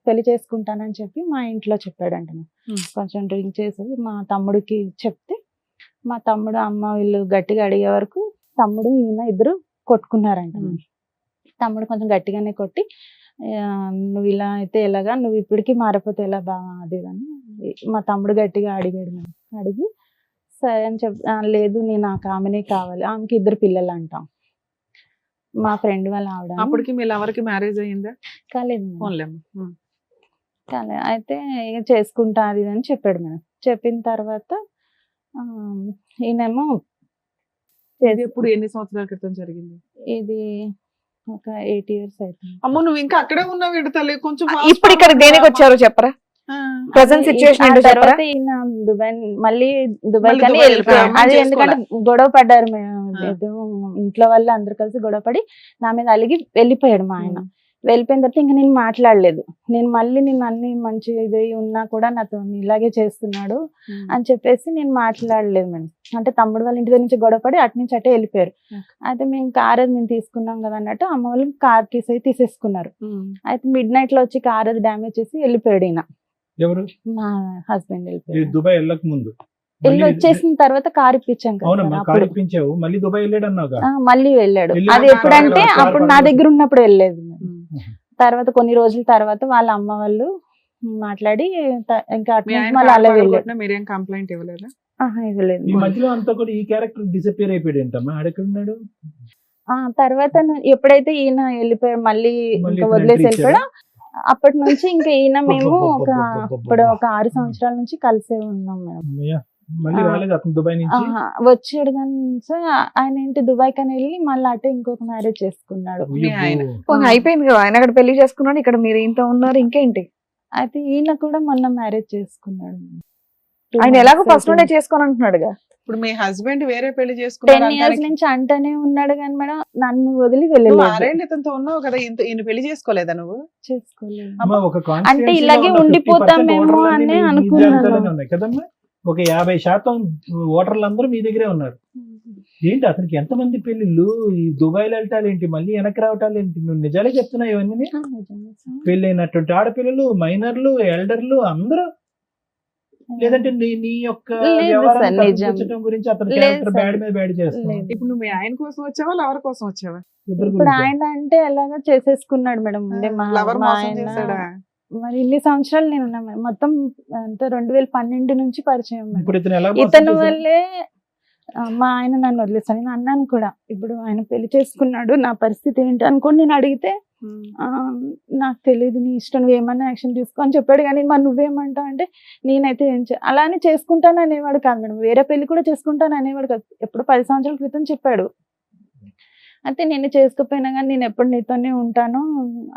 పెళ్లి చేసుకుంటానని చెప్పి మా ఇంట్లో చెప్పాడంట. కొంచెం డ్రింక్ చేసి మా తమ్ముడికి చెప్తే మా తమ్ముడు అమ్మ వీళ్ళు గట్టిగా అడిగే వరకు తమ్ముడు ఈయన ఇద్దరు కొట్టుకున్నారంట. తమ్ముడు కొంచెం గట్టిగానే కొట్టి, నువ్వు ఇలా అయితే ఎలాగా, నువ్వు ఇప్పటికీ మారిపోతే ఎలా బాగా అది అని మా తమ్ముడు గట్టిగా అడిగాడు మేడం. అడిగి సరే అని లేదు నేను నాకు ఆమెనే కావాలి, ఆమెకి 2 పిల్లలు అంటాం, మా ఫ్రెండ్ వాళ్ళ ఆవిడ. అప్పటికి మీ లవర్కి మ్యారేజ్ అయ్యిందా? కాలేదు. కాలేదు. అయితే ఇక చేసుకుంటా అది అని చెప్పాడు మేడం. చెప్పిన తర్వాత ఈయనేమో ఎప్పుడు ఎన్ని సంవత్సరాల క్రితం జరిగింది ఇది? ఒక 8 years అవుతుంది. అమ్మో నువ్వు ఇంకా అక్కడే ఉన్నావు వీడి తల్లి. కొంచెం ఇప్పుడు ఇక్కడ దేనికి వచ్చారో చెప్పరా? ప్రెసెంట్ సిచువేషన్ తర్వాత ఈయన మళ్ళీ దుబాయ్ కానీ వెళ్ళిపోయాడు. అది ఎందుకంటే గొడవ పడ్డారు ఏదో ఇంట్లో వాళ్ళు అందరు కలిసి గొడవ పడి నా మీద అలిగి వెళ్ళిపోయాడు మా ఆయన. వెళ్ళిపోయిన తర్వాత ఇంకా నేను మాట్లాడలేదు. నేను అన్ని మంచి ఇది ఉన్నా కూడా నాతో ఇలాగే చేస్తున్నాడు అని చెప్పేసి నేను మాట్లాడలేదు మేడం. అంటే తమ్ముడు వాళ్ళ ఇంటి దగ్గర నుంచి గొడవపడి అటు నుంచి అటే వెళ్ళిపోయారు. అయితే మేము కార్ అది మేము తీసుకున్నాం కదా అన్నట్టు అమ్మ వాళ్ళు కార్ తీసేసుకున్నారు. అయితే మిడ్ నైట్ లో వచ్చి కార్ అది డ్యామేజ్ చేసి వెళ్ళిపోయాడు ఈయన. ఎవరు? మా హస్బెండ్ వెళ్ళిపోయాడు. దుబాయ్ వెళ్ళక ముందు వెళ్ళి వచ్చేసిన తర్వాత కార్ ఇప్పించాం కదా, మళ్ళీ దుబాయ్ వెళ్ళాడు అన్నావుగా. మళ్ళీ వెళ్ళాడు. అది ఎప్పుడంటే అప్పుడు నా దగ్గర ఉన్నప్పుడు వెళ్ళలేదు. తర్వాత కొన్ని రోజుల తర్వాత వాళ్ళ అమ్మ వాళ్ళు మాట్లాడి ఇంకా అలా వెళ్ళాడు. మీరేం కంప్లైంట్ ఇవ్వలేదా? ఇవ్వలేదు. ఈ మధ్యలో అంతా కూడా ఈ క్యారెక్టర్ డిసపియర్ అయిపోయాడు ఏంటమ్మా, ఆడెక్కడున్నాడు? తర్వాత ఎప్పుడైతే ఈయన వెళ్ళిపోయాడు మళ్ళీ ఇంకా వదిలేసి వెళ్ళిపోయాడు, అప్పటి నుంచి ఇంకా ఈయన మేము ఇప్పుడు ఒక 6 సంవత్సరాల నుంచి కలిసే ఉన్నాం మేడం. మళ్ళీ రాలేదు అతను దుబాయ్ నుంచి? వచ్చాడు కానీ సార్ ఆయన ఏంటి దుబాయ్ కని వెళ్ళి మళ్ళీ అటే ఇంకొక మ్యారేజ్ చేసుకున్నాడు. అయిపోయింది కదా, ఆయన అక్కడ పెళ్లి చేసుకున్నాడు, ఇక్కడ మీరు ఇంత ఉన్నారు, ఇంకేంటి? అయితే ఈయన కూడా మొన్న మ్యారేజ్ చేసుకున్నాడు. ఆయన ఎలాగో ఫస్ట్ నుండే చేసుకోని అంటున్నాడుగా. ఇప్పుడు మీ హస్బెండ్ వేరే పెళ్లి చేసుకున్నారు 10 years నుంచి అంటనే ఉన్నాడు కానీ మేడం నన్ను వదిలి వెళ్ళలేదు. 6 ఏళ్ళు ఇతనితో ఉన్నావు కదా, ఈయన పెళ్లి చేసుకోలేదా నువ్వు? చేసుకోలేదు. అంటే ఇలాగే ఉండిపోతామేమో అని అనుకున్నాను. ఒక 50% ఓటర్లు అందరూ మీ దగ్గరే ఉన్నారు. ఏంటి అతనికి ఎంతమంది పెళ్లిళ్ళు? ఈ దుబాయ్లో వెళ్ళటాలు ఏంటి, మళ్ళీ వెనక్కి రావటాలు ఏంటి? నువ్వు నిజాలే చెప్తున్నావు ఇవన్నీ. పెళ్ళైనటువంటి ఆడపిల్లలు, మైనర్లు, ఎల్డర్లు అందరూ, లేదంటే నీ యొక్క గురించి అతని క్యారెక్టర్ బ్యాడ్ మీద బ్యాడ్ చేస్తున్నావు. ఇప్పుడు నువ్వు మీ ఆయన కోసం వచ్చావా లవర్ కోసం వచ్చావా? ఇప్పుడు ఆయన అంటే ఎలాగో చేసేసుకున్నాడు మేడం. లవర్ మోసం చేశాడా? మరి ఇన్ని సంవత్సరాలు నేను ఉన్నా మొత్తం 2012 నుంచి పరిచయం. ఇతను ఇతను వల్లే మా ఆయన నన్ను వదిలేస్తాను. నేను అన్నాను కూడా, ఇప్పుడు ఆయన పెళ్లి చేసుకున్నాడు, నా పరిస్థితి ఏంటి అనుకోని నేను అడిగితే నాకు తెలియదు, నీ ఇష్టం, నువ్వు ఏమన్నా యాక్షన్ తీసుకో అని చెప్పాడు. కానీ మరి నువ్వేమంటావు అంటే నేనైతే ఏం అలానే చేసుకుంటాను అనేవాడు కాదు మేడం. వేరే పెళ్లి కూడా చేసుకుంటాను అనేవాడు కాదు. ఎప్పుడు 10 సంవత్సరాల క్రితం చెప్పాడు. అయితే నేను చేసుకోపోయినా కానీ నేను ఎప్పుడు నీతోనే ఉంటాను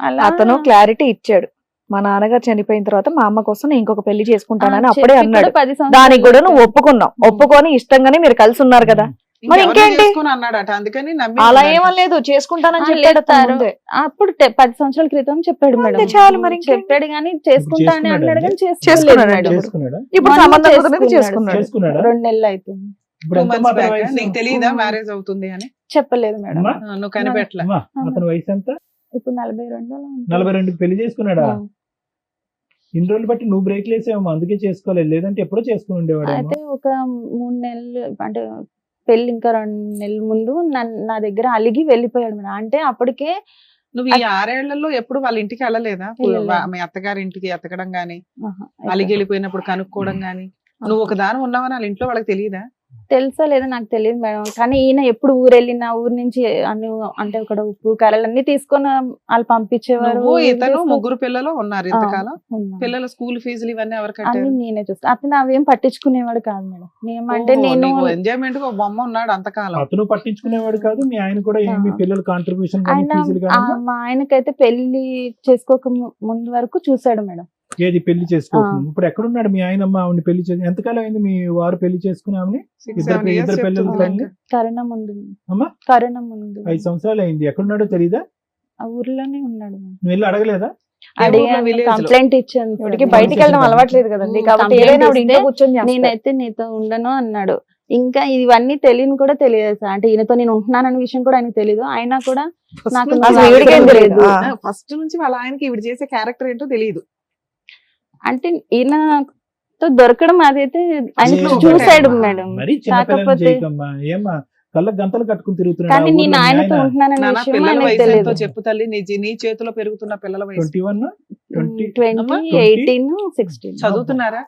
అలా అతను క్లారిటీ ఇచ్చాడు. మా నాన్నగారు చనిపోయిన తర్వాత మా అమ్మ కోసం నేను ఇంకొక పెళ్లి చేసుకుంటానని అప్పుడే అన్నాడు. దానికి కూడా నువ్వు ఒప్పుకున్నావు. ఒప్పుకొని ఇష్టంగానే మీరు కలిసి ఉన్నారు కదా. మరి ఇంకెవరినో ఇంకేంటి? చేసుకొని అన్నాడట, అందుకని నమ్మి అలా ఉన్నాడట. ఏమనలేదు, చేసుకుంటానని ఆ, చెప్పాడు అతను లేదు, ముందే. అప్పుడు 10 సంవత్సరాల క్రితం చెప్పాడు అంతే మేడం. చాలు, మరి ఇంకేంటి? చెప్పాడు కానీ చేసుకుంటా అని చేసుకున్నాడా అన్నాడు కానీ చేసుకున్నాడా చేసుకోలేదు అండి? మేడం. చేసుకున్నాడా? ఇప్పుడు మొన్న సంబంధం కుదిరింది, చేసుకున్నాడు. చేసుకున్నాడు. చేసుకున్నాడా? 2 నెలలు అవుతుంది. ఇప్పుడు 2 ఎంత months మాత్రం back. వయసు? నీకు తెలియదా ఉమ్. మ్యారేజ్ అవుతుంది అని? చెప్పలేదు మేడం. అమ్మా? నువ్వు కనిపెట్టలే. అమ్మా, అతని వయసు ఎంత? ఇప్పుడు 42 ఉంటుంది. 42కి పెళ్లి చేసుకున్నాడా? ఆ. ఇన్ని రోజులు బట్టి నువ్వు బ్రేక్ లేసేమో అందుకే చేసుకోలేదు, లేదంటే ఎప్పుడో చేసుకుని ఉండేవాడేమో. అయితే ఒక 3 నెలలు అంటే పెళ్లి ఇంకా 2 నెలల ముందు నా దగ్గర అలిగి వెళ్ళిపోయాడు మేడం. అంటే అప్పటికే నువ్వు ఈ 6 ఏళ్లలో ఎప్పుడు వాళ్ళ ఇంటికి వెళ్ళలేదా? వెళ్ళలేదు. మీ అత్తగారి ఇంటికి ఎత్తకడం గానీ, ఆహా, అలిగి వెళ్ళిపోయినప్పుడు కనుక్కోవడం గానీ, నువ్వు ఒక దాని ఉన్నావని వాళ్ళ ఇంట్లో వాళ్ళకి తెలియదా? తెలుసా లేదా నాకు తెలియదు మేడం. కానీ ఈయన ఎప్పుడు ఊరు వెళ్ళినా ఊరు నుంచి అన్ని అంటే అక్కడ ఉప్పు కారాలు అన్ని తీసుకొని వాళ్ళు పంపించేవారు. నువ్వు ఏం ఇతను చేసుకో- 3 పిల్లలు ఉన్నారు ఆ, ఇంతకాలం. ఉన్నాం. పిల్లల స్కూల్ ఫీజులు ఇవన్నీ ఎవరు అన్ని కట్టారు? నేనే చూస్తా. అతను అవేం పట్టించుకునేవాడు కాదు మేడం. ఏమంటే నేను ఎంజాయ్మెంట్ గా ఒక బొమ్మ ఉన్నాడు అంతకాలం. అతను పట్టించుకునేవాడు కాదు, మీ ఆయన కూడా ఏమి ఆ. పిల్లల కాంట్రిబ్యూషన్ కానీ ఆయన ఫీజులు కానీ మా ఆయనకైతే పెళ్లి చేసుకోక ముందు వరకు చూసాడు మేడం. ఏది పెళ్లి చేసుకోకుండా ఇప్పుడు ఎక్కడున్నాడు మీ ఆయన? ఆవిడ పెళ్లి చేసి ఎంతకాలం అయింది మీ వారు పెళ్లి చేసుకుని ఆమెని? 6-7 years ఇద్దరు పిల్లలు చెప్తుంది తల్లి? లెక్క. కరోనా ముందు అమ్మా? కరోనా ముందు 5 సంవత్సరాలు అయింది. ఎక్కడున్నాడో తెలీదా? ఆ ఊర్లోనే ఉన్నాడు మేడం. నువ్వు వెళ్ళి అడగలేదా? ఏ ఊర్లో? అడిగాను, village లో? కంప్లైంట్ ఇచ్చాను. ఇప్పటికి సార్. బయటికి వెళ్ళడం అలవాట్లేదు కదండి, కాబట్టి కంప్లైంట్ ఏదైనా ఆవిడ ఇంట్లో ఇస్తే కూర్చొని చేస్తారు. నేనైతే నీతో ఉండను అన్నాడు. ఇంకా ఇవన్నీ తెలియని కూడా తెలియదు సార్. అంటే ఈయనతో నేను ఉంటున్నానన్న విషయం కూడా ఆయనకు తెలియదు. అయినా కూడా First నాకు నుంచి అసలు ఈవిడికేం తెలియదు. ఆ. ఫస్ట్ నుంచి వాళ్ళ ఆయనకి ఈవిడ చేసే క్యారెక్టర్ ఏంటో తెలియదు. అంటే ఈయనతో దొరకడం అదైతే ఆయన ఏ, చూసాడు మరి- మేడం. మరీ చిన్నపిల్లలు కాకపోతే చేయకమ్మా. ఏమ్మా కళ్ళకు గంతలు కట్టుకుని తిరుగుతున్నాడు కానీ ఆ నేను ఊర్లో మీ ఆయనతో ఆయన? ఉంటున్నానన్న నాన్న విషయం పిల్లల ఆయనకు వయసు ఎంతో తెలియదు. చెప్పు తల్లి. నీ చేతిలో పెరుగుతున్న పిల్లల వయసు 21, 20, 20, 18, 16 చదువుతున్నారా?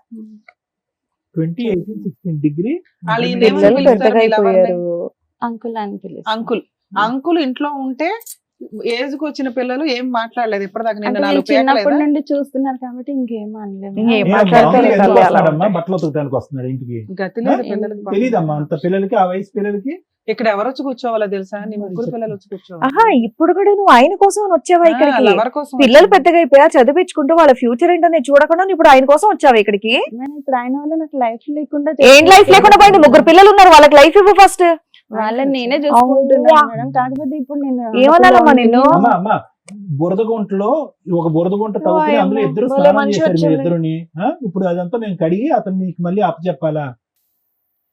20, 18, 16 డిగ్రీ. వాళ్ళు ఈయన ఏమని పిల్లలు పిలుస్తారు పెద్దగా మీ లవర్ని? అయిపోయారు. అంకుల్ అని పిలుస్తాను. అంకుల్ ఇంట్లో ఉంటే ఏజ్ కు వచ్చిన పిల్లలు ఏం మాట్లాడలేదు ఇప్పటిదాకా. నిన్న అంటే నేను 4 చిన్నప్పటి పేకలేదా? నుండి చూస్తున్నారు కాబట్టి ఇంకేం అనలేదు. ఇంకేం ఏ, మాట్లాడతారు మామూలుగా తల్లి ఎందుకు అలా వస్తున్నాడమ్మా? ఉంటే. బట్టలు ఉతకడానికి వస్తున్నాడు ఇంటికి? గతి లేదు ఆ? పిల్లలకి పాపం. తెలీదమ్మా అంత పిల్లలకి, ఆ వయసు పిల్లలకి. ఇక్కడ ఎవరు వచ్చి కూర్చోవాలో తెలుసా? నీ ముగ్గురు పిల్లలు వచ్చి కూర్చోవాలి. ఆహా, ఇప్పుడు కూడా నువ్వు ఆయన కోసం వచ్చావా ఇక్కడికి? లవర్ కోసం పిల్లలు వచ్చింది. పెద్దగా అయిపోయా, చదివించుకుంటూ వాళ్ళ ఫ్యూచర్ ఏంటో నేను చూడకుండా నువ్వు ఇప్పుడు ఆయన కోసం వచ్చావా ఇక్కడికి? నేను ఇప్పుడు ఆయన వల్ల నాకు లైఫ్ లేకుండా ఏం లైఫ్ లేకుండా పోయింది? 3 పిల్లలు ఉన్నారు, వాళ్ళకి లైఫ్ ఇవ్వు ఫస్ట్. వాళ్ళని నేనే చూసుకుంటున్నాను అవునా? మేడం. కాకపోతే ఇప్పుడు నేను ఏమనాలమ్మా నిన్ను? అమ్మా బురదగుంటలో ఒక బురదగుంట తవ్వుకుని అందులో ఓయమ్మ, ఇద్దరు భలే స్నానం మనిషి చేశారు వచ్చింది. మీరు ఇద్దరుని. ఇప్పుడు అదంతా మేము కడిగి అతను నీకు మళ్ళీ అప్పచెప్పాలా?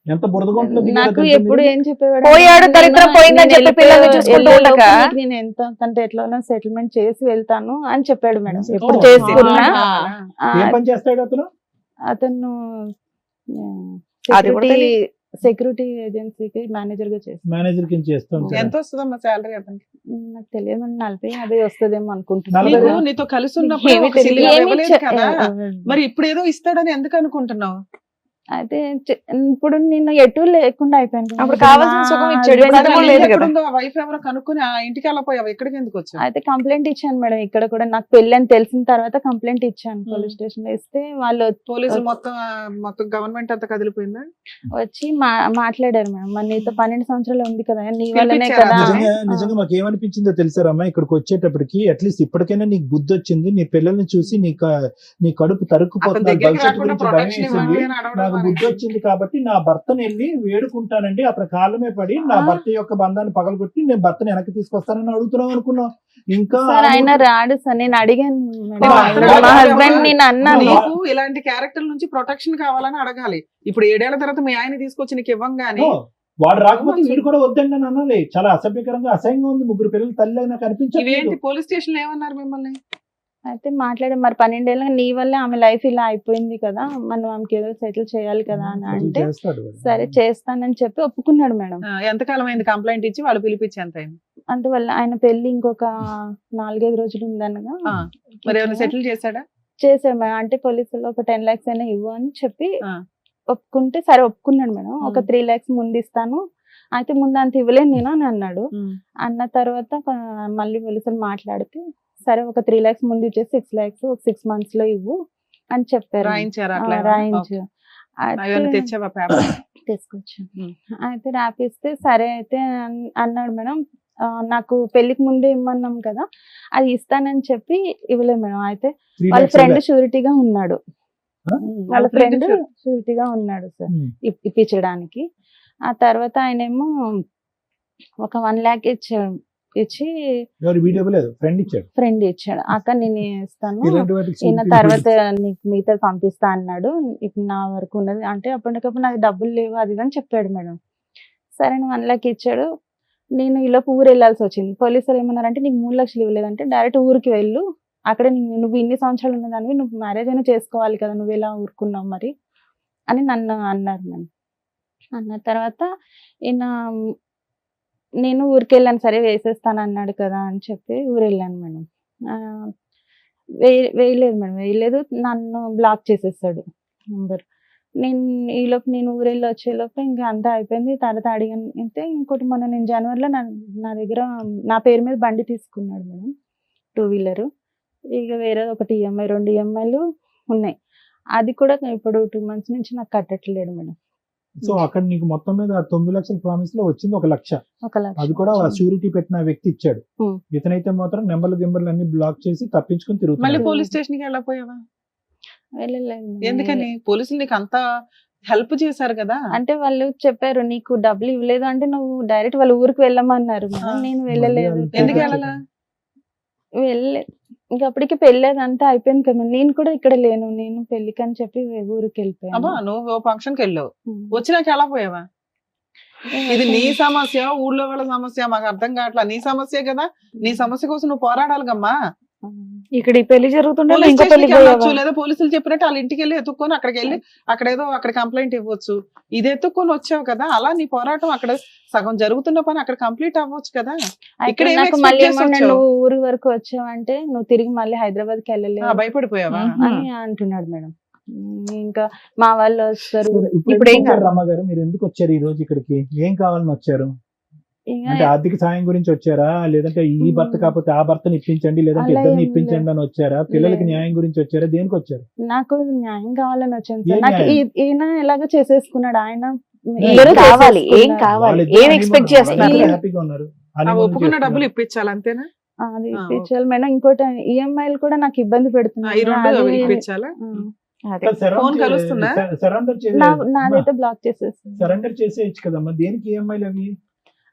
ఎంత బురదగుంటలో దిగారో నాకు తెలుసా ఎప్పుడు మీరు? ఏం చెప్పేవాడు పోయాడు, అంటే దరిద్రం నేను పోయిందని చెప్పి వెళ్ళిపోయి- పిల్లల్ని చూసుకుంటూ వెళ్ళేలోపు ఉండగా? నీకు నేను ఎంత కంటే ఎట్లా సెటిల్మెంట్ చేసి వెళ్తాను అని చెప్పాడు మేడం. ఓ, ఎప్పుడు ఓ, చేసుకున్నా కావాలా? ఆ, ఏం పని చేస్తాడు అతను? అతను అది కూడా సెక్యూరిటీ ఏజెన్సీకి మేనేజర్ గా చేస్తాను. మేనేజర్ కింద చేస్తూ ఎంత ఉంటాడు. వస్తుందమ్మా శాలరీ అతనికి? నాకు తెలియదు 40-50 వస్తుందేమో అనుకుంటున్నాను. 40? నీకు నీతో కలిసి ఉన్నప్పుడు ఏమీ ఒక సిల్లి తెలియదు. ఇవ్వలేదు కదా. మరి ఇప్పుడు ఏదో ఇస్తాడని ఎందుకు అనుకుంటున్నావు? అయితే ఇప్పుడు నేను ఎటు లేకుండా అయిపోయాను. అప్పుడు కావాల్సిన సుఖం ఇచ్చాడు, ఇప్పుడు అది కూడా లేదు కదా. వైఫ్ ఎవరో కనుక్కొని ఆ ఇంటికి వెళ్ళిపోయావు, ఎక్కడికి ఎందుకు వచ్చావు? అయితే కంప్లైంట్ ఇచ్చాను మేడం. ఇక్కడ కూడా నాకు పెళ్లి అని తెలిసిన తర్వాత కంప్లైంట్ ఇచ్చాను పోలీస్ స్టేషన్ లో. ఇస్తే వాళ్ళు పోలీసులు మొత్తం గవర్నమెంట్ అంతా కదిలిపోయిందా? వచ్చి మాట్లాడారు మేడం. మరి నీతో 12 సంవత్సరాలు ఉంది కదా, నీ వల్లనే పిలిపించారా? కదా. నిజంగా మాకు ఏమనిపించిందో తెలుసారమ్మా, ఇక్కడికి వచ్చేటప్పటికి అట్లీస్ట్ ఇప్పటికైనా నీకు బుద్ధి వచ్చింది. నీ పిల్లల్ని చూసి నీ కడుపు అతని తరుక్కుపోతున్నా, దగ్గరికి భవిష్యత్తు రాకుండా గురించి భయం ప్రొటెక్షన్ వేసింది. ఇవ్వండి అని అడగడం నాకు బుద్ధి మానేసి. వచ్చింది కాబట్టి నా భర్తను వెళ్ళి వేడుకుంటానండి, అతని కాళ్ళమే పడి నా ఆ. భర్త యొక్క బంధాన్ని పగలగొట్టి నేను భర్తని వెనక్కి తీసుకొస్తానని అడుగుతున్నాం అనుకున్నాం. ఇంకా సార్ ఆయన రాడు సార్. నేను అడిగాను మేడం. అతను మా రాడు. హస్బెండ్ నేను అన్నాను. నీకు ఇలాంటి క్యారెక్టర్ నుంచి ప్రొటెక్షన్ కావాలని అడగాలి. ఇప్పుడు 7 ఏళ్ల తర్వాత మీ ఆయన తీసుకొచ్చి నీకు ఇవ్వంగానే ఓ, వాడు రాకపోతే వీడు కూడా వద్దండి అని అనాలి. చాలా అసభ్యకరంగా అసహ్యంగా ఉంది. 3 పిల్లలు తల్లి నాకు అనిపించలేదు. ఇవేంటి పోలీస్ స్టేషన్ లో ఏమన్నారు మిమ్మల్ని? అయితే మాట్లాడే మరి 12 ఏళ్ళగా నీ వల్లే ఆమె లైఫ్ ఇలా అయిపోయింది కదా, మనం ఆమెకి ఏదో సెటిల్ చేయాలి కదా అని అంటే చేస్తాడు వాడు. సరే చేస్తానని చెప్పి ఒప్పుకున్నాడు మేడం. ఎంతకాలం అయింది కంప్లైంట్ ఇచ్చి వాళ్ళు పిలిపించి ఎంత అయింది? అందువల్ల ఆయన పెళ్లి ఇంకొక 4-5 రోజులు ఉందనగా ఆ, మరి ఏమైనా సెటిల్ చేశాడా? చేశాడు మేడం. అంటే పోలీసులు ఒక 10 lakhs అయినా ఇవ్వు అని చెప్పి ఆ. ఒప్పుకుంటే సరే ఒప్పుకున్నాడు మేడం. ఒక 3 lakhs ముందు ఇస్తాను, అయితే ముందు అంత ఇవ్వలేను నేను అని అన్నాడు. అన్న తర్వాత మళ్ళీ పోలీసులు మాట్లాడితే సరే ఒక 3 lakhs ముందు ఇచ్చేసి 6 lakhs ఒక 6 months లో ఇవ్వు అని చెప్పారు. రాయించారా ఆ, అట్లా? రాయించు. అవన్నీ తెచ్చావా పేపర్? తీసుకొచ్చాను. ఉమ్. అయితే రాపిస్తే సరే అయితే అన్నాడు మేడం. నాకు పెళ్లికి ముందే ఇమ్మన్నాం కదా, అది ఇస్తానని చెప్పి ఇవ్వలేదు మేడం. అయితే 3 వాళ్ళ lakhs ఫ్రెండ్ ఇవ్వలే. షూరిటీగా ఉన్నాడు. వాళ్ళ ఫ్రెండ్ షూరిటీగా ఉన్నాడు సార్ ఉమ్. ఇప్పించడానికి. ఆ తర్వాత ఆయనేమో ఒక 1 lakh ఇచ్చి ఎవరు వీడియో లేదు, ఫ్రెండ్ ఇచ్చాడు. ఫ్రెండ్ ఇచ్చాడు. అక్క నేను ఇస్తాను, ఇలాంటి వాటికి ఈయన security తర్వాత నీకు మిగతా పంపిస్తా అన్నాడు, ఇప్పుడు నా వరకు ఉన్నది అంటే అప్పటికప్పుడు నాకు డబ్బులు లేవు అది ఇది అని చెప్పాడు మేడం. సరే 1 lakh ఇచ్చాడు. నేను ఈలోపు ఊరు వెళ్ళాల్సి వచ్చింది. పోలీసులు ఏమన్నారంటే నీకు 3 లక్షలు ఇవ్వలేదంటే డైరెక్ట్ ఊరికి వెళ్ళు, అక్కడ నువ్వు ఇన్ని సంవత్సరాలు ఉన్నదానివి, నువ్వు మ్యారేజ్ అయినా చేసుకోవాలి కదా, నువ్వు ఎలా ఊరుకున్నావు మరి అని నన్ను అన్నారు మేడం. అన్న తర్వాత ఈయన నేను ఊరికి వెళ్ళాను, సరే వేసేస్తాను అన్నాడు కదా అని చెప్పి ఊరు వెళ్ళాను మేడం. వేయలేదు మేడం, వేయలేదు, నన్ను బ్లాక్ చేసేసాడు నంబర్. ఈలోపు నేను ఊరెళ్ళి వచ్చేలోపు ఇంకా అంతా అయిపోయింది. తర్వాత అడిగాను అయితే ఇంకోటి మొన్న నేను జనవరిలో నా దగ్గర నా పేరు మీద బండి తీసుకున్నాడు మేడం, 2 wheeler. ఇక వేరే ఒకటి ఈఎంఐ 2 EMIలు ఉన్నాయి. అది కూడా ఇప్పుడు 2 months నుంచి నాకు కట్టట్లేడు మేడం. సో అక్కడ నీకు మొత్తం మీద 9 లక్షల ప్రామిస్ లో వచ్చింది 1 లక్ష. 1 లక్ష అది కూడా షూరిటీ పెట్టిన వ్యక్తి ఇచ్చాడు. Hmm. ఇతనైతే మాత్రం గింబర్లు అన్ని బ్లాక్ చేసి తప్పించుకుని మళ్ళీ తిరుగుతున్నాడు. పోలీస్ స్టేషన్ కి వెళ్ళపోయావా? వెళ్ళలేదు మేడం. ఎందుకని? పోలీసులు నీకు అంత హెల్ప్ చేశారు కదా. అంటే వాళ్ళు చెప్పారు నీకు డబ్బులు ఇవ్వలేదు అంటే నువ్వు డైరెక్ట్ వాళ్ళ ఊరికి వెళ్ళమన్నారు మేడం. నేను వెళ్ళలేదు. ఎందుకు వెళ్ళాలా? వెళ్ళలేదు. ఇంకా అప్పటికి పెళ్ళేది అంతా అయిపోయింది కదా, నేను కూడా ఇక్కడ లేను, నేను పెళ్లికి అని చెప్పి ఊరికి వెళ్ళిపోయాను. అబ్బా నువ్వు ఫంక్షన్ కి వెళ్ళావు, వచ్చినాక ఎలా పోయావా? ఇది నీ సమస్య, ఊళ్ళో వాళ్ళ సమస్య మాకు అర్థం కావట్లా. నీ సమస్య కదా, నీ సమస్య కోసం నువ్వు పోరాడాలిగమ్మా. ఇక్కడ ఈ పెళ్లి జరుగుతుంటే పోలీస్ ఇంకో పెళ్లి స్టేషన్కి వెళ్ళొచ్చు, లేదా పోలీసులు చెప్పినట్టు వాళ్ళ ఇంటికి వెళ్ళి ఎత్తుక్కొని అక్కడికి వెళ్ళి అక్కడ కంప్లైంట్ ఇవ్వచ్చు. ఇది ఎత్తుక్కొని వచ్చావు కదా, అలా నీ పోరాటం అక్కడ సగం జరుగుతున్న పని అక్కడ కంప్లీట్ అవ్వచ్చు కదా. ఇక్కడ ఏం నాకు expect మళ్ళీ చేసి ఏమన్నా వచ్చావు? నువ్వు ఊరి వరకు వచ్చావంటే నువ్వు తిరిగి మళ్ళీ హైదరాబాద్ కి వెళ్ళలేవు భయపడిపోయావా? అని అంటున్నాడు మేడం. ఇంకా మా వాళ్ళు వస్తారు. ఇప్పుడు ఏం కాదు. రమ్మ గారు మీరు ఎందుకు వచ్చారు ఈ రోజు ఇక్కడికి? ఏం కావాలని వచ్చారు? ఇంకా అంటే ఆర్థిక సాయం గురించి వచ్చారా, లేదంటే ఈ భర్త కాకపోతే ఆ భర్తని ఇప్పించండి, లేదంటే అలా ఇద్దరిని ఏం ఇప్పించండి అని వచ్చారా? పిల్లలకి లేదు. న్యాయం గురించి వచ్చారా? దేనికి వచ్చారు? నాకు న్యాయం కావాలని వచ్చాను ఏం సార్. నాకు న్యాయం? ఈయన ఎలాగో చేసేసుకున్నాడు, ఆయన ఇద్దరు కావాలి, ఏం చేసేసుకున్నారు. కావాలి, వాళ్ళిద్దరూ ఏం honeymoon ఎక్స్పెక్ట్ వాళ్ళు చేస్తున్నారు? వీళ్ళు- హ్యాపీగా ఉన్నారు. ఆ honeymoon ఒప్పుకున్న చేస్తున్నారు. డబ్బులు ఇప్పించాలి అంతేనా? అది ఆ, ఇప్పించాలి మేడం. ఇంకోటి ఈఎంఐలు కూడా నాకు ఇబ్బంది ఈ పెడుతున్నాయి. 2 అది- ఇప్పించాలా? అదే. ఫోన్ కలుస్తుందా? సరెండర్ నాదైతే బ్లాక్ చేసేస్తాను. సరెండర్ చేసేయచ్చు కదమ్మా. దేనికి ఈఎంఐలు అవి?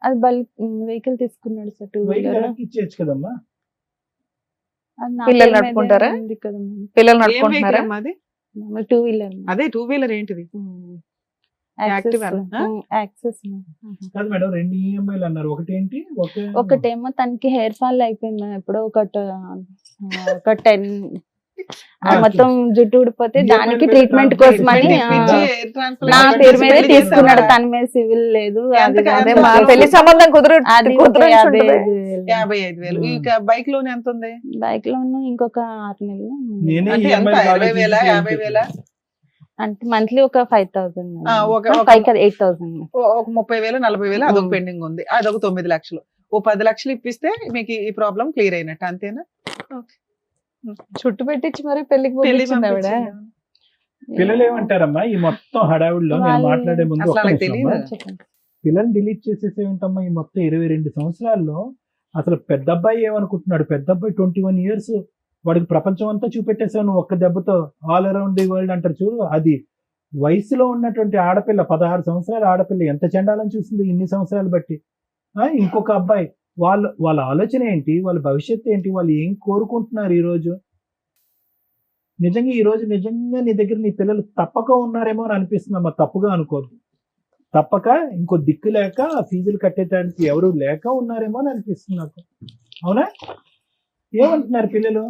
అది బల్క్ వెహికల్ తీసుకున్నాడు సార్, 2 వెహికల్ wheeler. వెనక్కి ఇచ్చేయచ్చు కదమ్మా. అది నా పిల్లలు పేరు మీదే నడుపుకుంటారా? ఉంది కదా మేడం. పిల్లలు ఏం నడుపుకుంటున్నారా? vehicle అమ్మా అది? 2 wheeler. అదే 2 wheeler ఏంటిది? Active ఆ? యాక్సెస్. కాదు మేడం, 2 ఈఎంఐలు అన్నారు. ఒకటి ఏంటి? ఒకటేమో తనకి హెయిర్ ఫాల్ అయిపోయింది మేడం. ఎప్పుడో ఒక 10 మొత్తం జుట్టు ఊడిపోతే EMI దానికి మీద ట్రీట్మెంట్ transfer కోసం అని చేసి ఇప్పించి air transplant నా చేసి పేరు మీద పెళ్లి తీసుకున్నాడు. చేసావా? తన మీద సివిల్ లేదు. ఎంత అది అదే ఎంత మా అసలు? పెళ్లి సంబంధం అది ఒక కుదరని 55,000. 55,000. ఈ బైక్ లోన్ ఎంత ఉంది? బైక్ లోన్ ఇంకొక 6 నెలలు నేనే అంటే ఎంత? EMI 20,000 50,000? అంటే మంత్లీ ఒక 5,000 ఒక 8,000. ఒక 30,000 40,000 అదొక పెండింగ్ ఉంది. అదొక 9 లక్షలు. ఓ 10 లక్షలు ఇప్పిస్తే మీకు ఈ ప్రాబ్లం క్లియర్ అయినట్టు అంతేనా? చుట్టు పెట్టించి మరి పెళ్లికి పెళ్లి పంపించింది ఆవిడ. పంపించిందా? పిల్లలు ఏమంటారమ్మా ఈ మొత్తం హడావిడిలో? నేను వాళ్ళు- మాట్లాడే ముందు అసలు ఒక్క వాళ్ళకి నిమిషం తెలీదు. అమ్మా. చెప్పండి. పిల్లల్ని డిలీట్ చేసేసే ఉంటామా ఈ మొత్తం 22 సంవత్సరాల్లో? అసలు పెద్ద అబ్బాయి ఏమనుకుంటున్నాడు? పెద్ద అబ్బాయి 21 years, వాడికి ప్రపంచం అంతా చూపెట్టేసావు నువ్వు ఒక్క దెబ్బతో. ఆల్ అరౌండ్ ది వరల్డ్ అంటారు చూడు, అది వయసులో ఉన్నటువంటి ఆడపిల్ల, 16 సంవత్సరాల ఆడపిల్ల ఎంత చండాలని చూసింది ఇన్ని సంవత్సరాలు బట్టి. ఇంకొక అబ్బాయి, వాళ్ళ ఆలోచన ఏంటి, వాళ్ళ భవిష్యత్తు ఏంటి, వాళ్ళు ఏం కోరుకుంటున్నారు ఈ రోజు? నిజంగా ఈ రోజు నిజంగా నీ దగ్గర నీ పిల్లలు తప్పక ఉన్నారేమో అని అనిపిస్తుందమ్మా. తప్పుగా అనుకోద్దు. తప్పక ఇంకో దిక్కు లేక ఫీజులు కట్టేటానికి ఎవరు లేక ఉన్నారేమో అని అనిపిస్తుంది నాకు. అవునా? ఏమంటున్నారు పిల్లలు?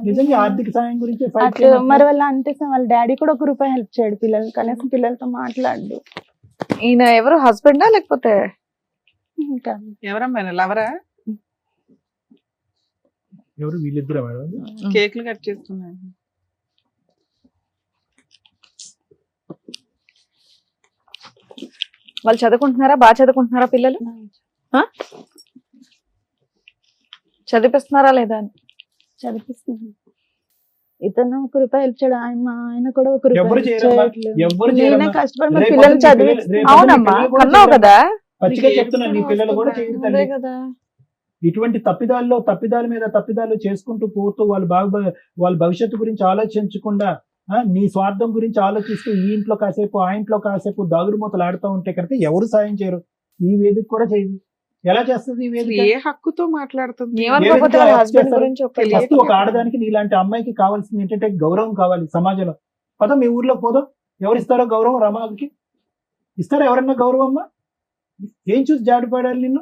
నిజంగా ఆర్థిక సాయం గురించి fight అటు చేయమంటున్నారు. మరి వాళ్ళ అంటే వాళ్ళ డాడీ కూడా 1 రూపాయి హెల్ప్ చేయడు పిల్లలు, కనీసం పిల్లలతో మాట్లాడు. ఈయన ఎవరు, హస్బెండా లేకపోతే? ఇంకా ఎవరమ్మా లవరా? ఎవరు వీళ్ళిద్దరు మేడం? కేకులు కట్ చేస్తున్నాను. వాళ్ళు చదువుకుంటున్నారా? బాగా చదువుకుంటున్నారా పిల్లలు? చదివిస్తున్నారా లేదా అని? చదివిస్తుంది. ఇతను 1 రూపాయి హెల్ప్ చేయడు, ఆయన కూడా 1 ఎవరు రూపాయి చేయరమ్మా? చేయట్లేదు. ఎవరు నేనే చేయరమ్మా? కష్టపడి మా రేపు పిల్లలు పొద్దున్న చదివి రేపు పొద్దున్న అవునమ్మా, పిల్లలు కూడా కన్నావు చేయరమ్మా? కదా. పచ్చిగా చెప్తున్నాను, నీ పిల్లలు కూడా చేయరు అదే తల్లి. కదా. ఇటువంటి తప్పిదాల మీద తప్పిదాలు చేసుకుంటూ పోతూ వాళ్ళ భవిష్యత్తు గురించి ఆలోచించకుండా నీ స్వార్థం గురించి ఆలోచిస్తూ ఈ ఇంట్లో కాసేపు ఆ ఇంట్లో కాసేపు దాగుడు మూతలు ఆడుతూ ఉంటే కనుక ఎవరు సాయం చేయరు, ఈ వేదిక కూడా చేయదు. ఎలా చేస్తుంది ఈ వేదిక? ఏ హక్కుతో మాట్లాడుతుంది? ఏమనుకోకపోతే వాళ్ళ హస్బెండ్ గురించి ఒక ఫస్ట్ ఒక ఆడదానికి నీలాంటి అమ్మాయికి కావాల్సింది ఏంటంటే గౌరవం కావాలి సమాజంలో. పద మీ ఊర్లో పోదాం, ఎవరిస్తారో గౌరవం రమాకి? ఇస్తారా ఎవరన్నా గౌరవం? అమ్మా ఏం చూసి జాలిపడాలి నిన్ను?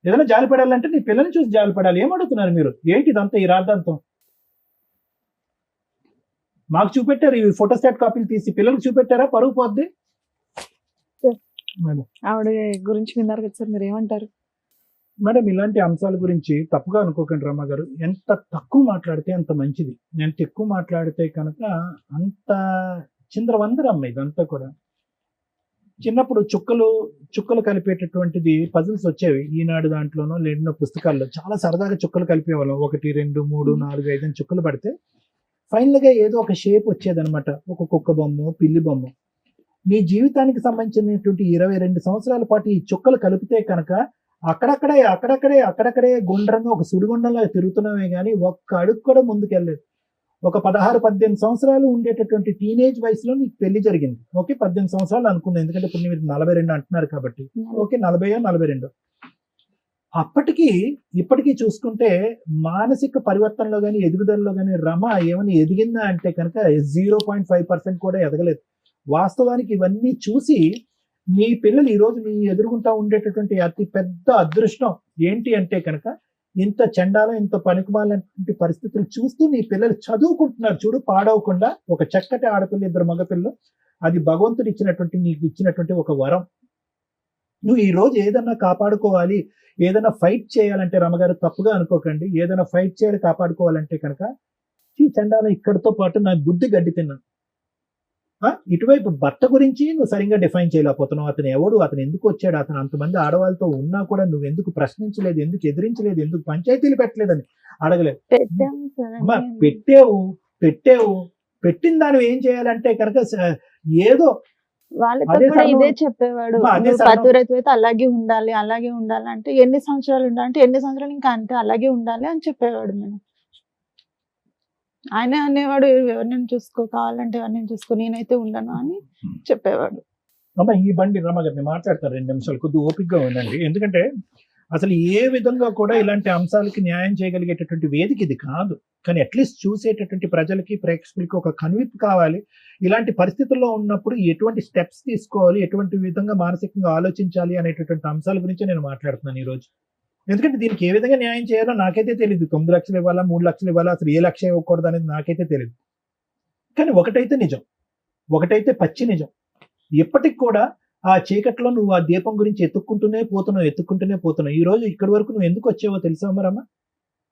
ఏదైనా జాలిపడాలంటే నీ పిల్లల్ని చూసి జాలిపడాలి. ఏమడుగుతున్నారు మీరు? ఏంటి ఇదంతా ఈ రాద్ధాంతం? మాకు చూపెట్టారు ఈ ఫోటోస్టాట్ కాపీలు తీసి, పిల్లలకు చూపెట్టారా? పరుగు పోద్ది. ఆవిడ గురించి విన్నారు కదా సార్, మీరు ఏమంటారు? మేడం ఇలాంటి అంశాల గురించి తప్పుగా అనుకోకండి రమ్మ గారు. ఎంత తక్కువ మాట్లాడితే అంత మంచిది. ఎంత ఎక్కువ మాట్లాడితే కనుక అంత చిందరవందరమ్మ ఇదంతా కూడా. చిన్నప్పుడు చుక్కలు కలిపేటటువంటిది పజిల్స్ వచ్చేవి ఈనాడు దాంట్లోనో లేడిన పుస్తకాల్లో. చాలా సరదాగా చుక్కలు కలిపేవాళ్ళం. 1 2 3 4 5 అని చుక్కలు పడితే ఫైనల్ గా ఏదో ఒక షేప్ వచ్చేదనమాట. ఒక కుక్క బొమ్మ, పిల్లి బొమ్మ. నీ జీవితానికి సంబంధించినటువంటి 22 సంవత్సరాల పాటు ఈ చుక్కలు కలిపితే కనుక అక్కడక్కడే గుండ్రంగా ఒక సుడిగుండంలో తిరుగుతున్నామే కానీ ఒక్క అడుగు కూడా ముందుకెళ్ళలేదు. ఒక 16-18 సంవత్సరాలు ఉండేటటువంటి టీనేజ్ వయసులో నీకు పెళ్లి జరిగింది. ఓకే 18 సంవత్సరాలు అనుకుంది, ఎందుకంటే ఇప్పుడు మీరు 42 అంటున్నారు కాబట్టి. ఓకే 40-42. అప్పటికి ఇప్పటికీ చూసుకుంటే మానసిక పరివర్తనలో కానీ ఎదుగుదలలో కానీ రమ ఏమైనా ఎదిగిందా అంటే కనుక 0.5% కూడా ఎదగలేదు. వాస్తవానికి ఇవన్నీ చూసి మీ పిల్లలు ఈరోజు మీ ఎదురుగుంటా ఉండేటటువంటి అతి పెద్ద అదృష్టం ఏంటి అంటే కనుక ఇంత చండాలం ఇంత పనికిమాలినటువంటి పరిస్థితులు చూస్తూ నీ పిల్లలు చదువుకుంటున్నారు చూడు, పాడవకుండా. ఒక చక్కటి ఆడపిల్ల, 2 మగపిల్లలు. అది భగవంతుడు ఇచ్చినటువంటి నీకు ఇచ్చినటువంటి ఒక వరం. నువ్వు ఈ రోజు ఏదన్నా కాపాడుకోవాలి, ఏదైనా ఫైట్ చేయాలంటే రమగారు తప్పుగా అనుకోకండి, ఏదైనా ఫైట్ చేయాలి కాపాడుకోవాలంటే కనుక ఈ చండాలం ఇక్కడితో పాటు నా బుద్ధి గడ్డి తిన్నాను. ఇటువైపు భర్త గురించి నువ్వు సరిగ్గా డిఫైన్ చేయలేకపోతున్నావు. అతను ఎవడు, అతను ఎందుకు వచ్చాడు, అతను అంతమంది ఆడవాళ్ళతో ఉన్నా కూడా నువ్వు ఎందుకు ప్రశ్నించలేదు, ఎందుకు ఎదిరించలేదు, ఎందుకు పంచాయతీలు పెట్టలేదని అడగలేదు. అమ్మా పెట్టావు పెట్టిన దాన్ని ఏం చేయాలంటే కనుక ఏదో వాళ్ళతో కూడా ఇదే చెప్పేవాడు. పతివ్రత అలాగే ఉండాలి అంటే ఎన్ని సంవత్సరాలు ఉండాలంటే ఎన్ని సంవత్సరాలు ఇంకా అంతే అలాగే ఉండాలి అని చెప్పేవాడు. నేను ఆయన అనేవాడు ఎవరినైనా చూసుకో, కావాలంటే ఎవరినైనా చూసుకో, నేనైతే ఉండను అని చెప్పేవాడు. అమ్మ ఈ బండి రమ్మగారిని మాట్లాడతారు 2 నిమిషాలు, కొద్దిగా ఓపికగా ఉండండి. ఎందుకంటే అసలు ఏ విధంగా కూడా ఇలాంటి అంశాలకి న్యాయం చేయగలిగేటటువంటి వేదిక ఇది కాదు. కానీ అట్లీస్ట్ చూసేటటువంటి ప్రజలకి, ప్రేక్షకులకి ఒక కనువిప్పు కావాలి. ఇలాంటి పరిస్థితుల్లో ఉన్నప్పుడు ఎటువంటి స్టెప్స్ తీసుకోవాలి, ఎటువంటి విధంగా మానసికంగా ఆలోచించాలి అనేటటువంటి అంశాల గురించి నేను మాట్లాడుతున్నాను ఈరోజు. ఎందుకంటే దీనికి ఏ విధంగా న్యాయం చేయాలో నాకైతే తెలియదు. 9 లక్షలు ఇవ్వాలా, 3 లక్షలు ఇవ్వాలా, అసలు ఏ లక్ష ఇవ్వకూడదు అనేది నాకైతే తెలియదు. కానీ ఒకటైతే నిజం, ఒకటైతే పచ్చి నిజం. ఎప్పటికి కూడా ఆ చీకట్లో నువ్వు ఆ దీపం గురించి ఎత్తుక్కుంటూనే పోతున్నావు. ఈ రోజు ఇక్కడి వరకు నువ్వు ఎందుకు వచ్చావో తెలుసా మరమ్మ?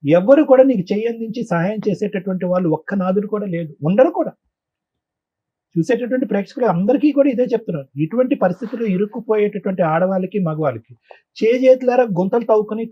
ఎవ్వరు కూడా నీకు చెయ్యందించి సహాయం చేసేటటువంటి వాళ్ళు ఒక్క నాదుడు కూడా లేదు, ఉండరు కూడా. చూసేటటువంటి ప్రేక్షకులు అందరికీ కూడా ఇదే చెప్తున్నారు. ఇటువంటి పరిస్థితుల్లో ఇరుక్కుపోయేటటువంటి ఆడవాళ్ళకి, మగవాళ్ళకి చేతులారా గుంతలు తవ్వుకుని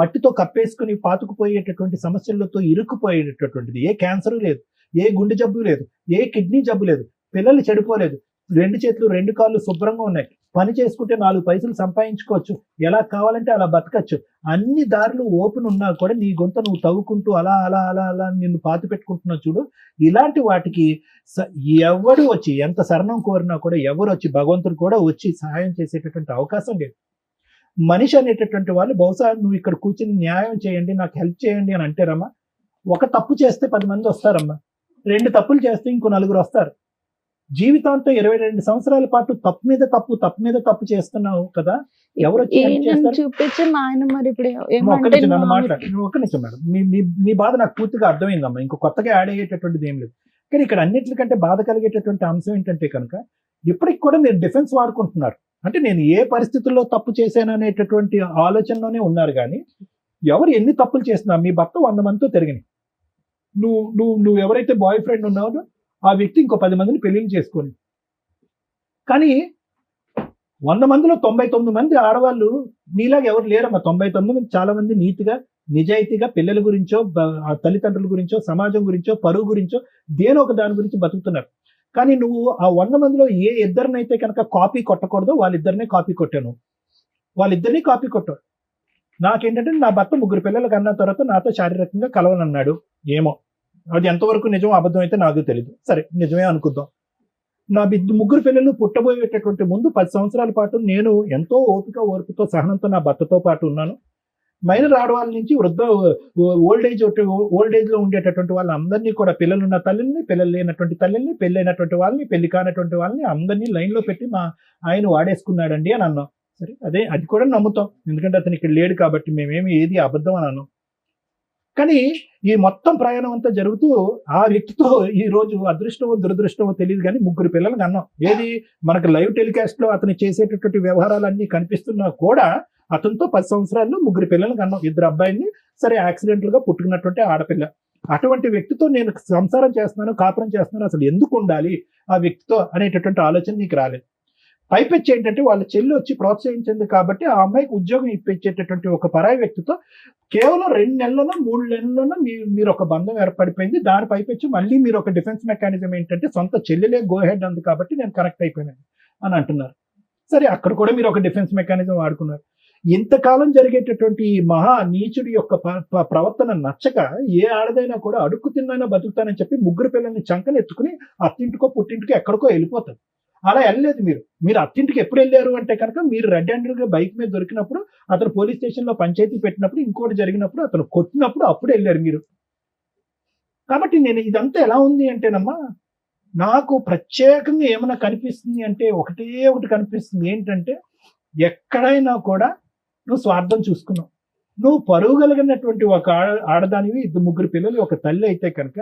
మట్టితో కప్పేసుకుని పాతుకుపోయేటటువంటి సమస్యలతో ఇరుక్కుపోయేటటువంటిది. ఏ క్యాన్సర్ లేదు, ఏ గుండె జబ్బు లేదు, ఏ కిడ్నీ జబ్బు లేదు, పిల్లలు చెడిపోలేదు, 2 చేతులు 2 కాళ్ళు శుభ్రంగా ఉన్నాయి, పని చేసుకుంటే 4 పైసలు సంపాదించుకోవచ్చు, ఎలా కావాలంటే అలా బతకచ్చు. అన్ని దారులు ఓపెన్ ఉన్నా కూడా నీ గొంత నువ్వు తవ్వుకుంటూ అలా అలా అలా అలా నిన్ను పాతి పెట్టుకుంటున్నావు చూడు. ఇలాంటి వాటికి ఎవడు వచ్చి ఎంత శరణం కోరినా కూడా ఎవరు వచ్చి, భగవంతుడు కూడా వచ్చి సహాయం చేసేటటువంటి అవకాశం లేదు. మనిషి అనేటటువంటి వాళ్ళు బహుశా నువ్వు ఇక్కడ కూర్చొని న్యాయం చేయండి, నాకు హెల్ప్ చేయండి అని అంటారమ్మా. ఒక తప్పు చేస్తే 10 మంది వస్తారమ్మా, 2 తప్పులు చేస్తే ఇంకో 4 వస్తారు. జీవితాంతో 22 సంవత్సరాల పాటు తప్పు మీద తప్పు చేస్తున్నావు కదా, ఎవరు చూపించి మా ఆయన మరి ఇప్పుడు నన్ను మాట్లాడు. ఒక్క నిమిషం మేడం, మీ బాధ నాకు పూర్తిగా అర్థమైందమ్మా. ఇంకో కొత్తగా యాడ్ అయ్యేటటువంటిది ఏం లేదు. కానీ ఇక్కడ అన్నిటికంటే బాధ కలిగేటటువంటి అంశం ఏంటంటే కనుక ఇప్పటికి కూడా మీరు డిఫెన్స్ వాడుకుంటున్నారు. అంటే నేను ఏ పరిస్థితుల్లో తప్పు చేశాను అనేటటువంటి ఆలోచనలోనే ఉన్నారు. కానీ ఎవరు ఎన్ని తప్పులు చేస్తున్నా, మీ భర్త 100 మందితో తిరిగినాయి, నువ్వు ఎవరైతే బాయ్ ఫ్రెండ్ ఉన్నావో ఆ వ్యక్తి ఇంకో 10 మందిని పెళ్లిళ్ళు చేసుకోండి. కానీ 100 మందిలో 99 మంది ఆడవాళ్ళు నీలాగా ఎవరు లేరమ్మా. 99 మంది చాలా మంది నీతిగా, నిజాయితీగా పిల్లల గురించో, తల్లిదండ్రుల గురించో, సమాజం గురించో, పరువు గురించో దేనో ఒక దాని గురించి బతుకుతున్నారు. కానీ నువ్వు ఆ 100 మందిలో ఏ ఇద్దరినైతే కనుక కాపీ కొట్టకూడదో వాళ్ళిద్దరినే కాపీ కొట్టాను. వాళ్ళిద్దరినీ కాపీ కొట్టాడు. నాకేంటంటే నా భర్త 3 పిల్లలు కన్నా తర్వాత నాతో శారీరకంగా కలవనన్నాడు. ఏమో అది ఎంతవరకు నిజం అబద్ధం అయితే నాకు తెలియదు, సరే నిజమే అనుకుందాం. నా ముగ్గురు పిల్లలు పుట్టబోయేటటువంటి ముందు 10 సంవత్సరాల పాటు నేను ఎంతో ఓర్పుతో సహనంతో నా భర్తతో పాటు ఉన్నాను. మైనర్ ఆడవాళ్ళ నుంచి ఓల్డ్ ఏజ్ లో ఉండేటటువంటి వాళ్ళందరినీ కూడా, పిల్లలున్న తల్లిని, పిల్లలు లేనటువంటి తల్లిని, పెళ్ళైనటువంటి వాళ్ళని, పెళ్లి కానటువంటి వాళ్ళని అందరినీ లైన్ లో పెట్టి మా ఆయన వాడేసుకున్నాడండి అని అన్నాం. సరే, అది కూడా నమ్ముతాం, ఎందుకంటే అతను ఇక్కడ లేడు కాబట్టి మేమేమి ఏది అబద్ధం అని అన్నాం. కానీ ఈ మొత్తం ప్రయాణం అంతా జరుగుతూ ఆ వ్యక్తితో ఈ రోజు అదృష్టమో దురదృష్టమో తెలియదు కానీ 3 పిల్లలు అన్నాం. ఏది మనకు లైవ్ టెలికాస్ట్ లో అతను చేసేటటువంటి వ్యవహారాలన్నీ కనిపిస్తున్నా కూడా అతనితో 10 సంవత్సరాల్లో 3 పిల్లలు కన్నాం, 2 అబ్బాయిని, సరే యాక్సిడెంటల్ గా పుట్టుకున్నటువంటి ఆడపిల్ల. అటువంటి వ్యక్తితో నేను సంసారం చేస్తున్నాను, కాపురం చేస్తున్నాను, అసలు ఎందుకు ఉండాలి ఆ వ్యక్తితో అనేటటువంటి ఆలోచన నీకు రాలేదు. పైపెచ్చి ఏంటంటే వాళ్ళ చెల్లి వచ్చి ప్రోత్సహించింది కాబట్టి ఆ అమ్మాయికి ఉద్యోగం ఇప్పించేటటువంటి ఒక పరాయి వ్యక్తితో కేవలం 2 నెలల్లోనో 3 నెలల్లోనో మీరు ఒక బంధం ఏర్పడిపోయింది. దాని పైపెచ్చి మళ్ళీ మీరు ఒక డిఫెన్స్ మెకానిజం ఏంటంటే సొంత చెల్లెలే గో హెడ్ అంది కాబట్టి నేను కనెక్ట్ అయిపోయాను అని అంటున్నారు. సరే, అక్కడ కూడా మీరు ఒక డిఫెన్స్ మెకానిజం వాడుకున్నారు. ఇంతకాలం జరిగేటటువంటి ఈ మహా నీచుడి యొక్క ప్రవర్తన నచ్చక ఏ ఆడదైనా కూడా అడుక్కు తిన్నైనా బతుకుతానని చెప్పి 3 పిల్లల్ని చంకని ఎత్తుకుని అత్తింటికో పుట్టింటికో ఎక్కడికో వెళ్ళిపోతారు. అలా వెళ్ళలేదు. మీరు అత్తింటికి ఎప్పుడు వెళ్ళారు అంటే కనుక మీరు రెడ్ హ్యాండెడ్ గా బైక్ మీద దొరికినప్పుడు, అతను పోలీస్ స్టేషన్ లో పంచాయతీ పెట్టినప్పుడు, ఇంకోటి జరిగినప్పుడు, అతను కొట్టినప్పుడు అప్పుడు వెళ్ళారు మీరు. కాబట్టి నేను ఇదంతా ఎలా ఉంది అంటేనమ్మా, నాకు ప్రత్యేకంగా ఏమైనా కనిపిస్తుంది అంటే ఒకటి కనిపిస్తుంది. ఏంటంటే ఎక్కడైనా కూడా నువ్వు స్వార్థం చూసుకున్నావు. నువ్వు పరువు కలిగినటువంటి ఒక ఆడదానివి, 3 పిల్లలు, ఒక తల్లి అయితే కనుక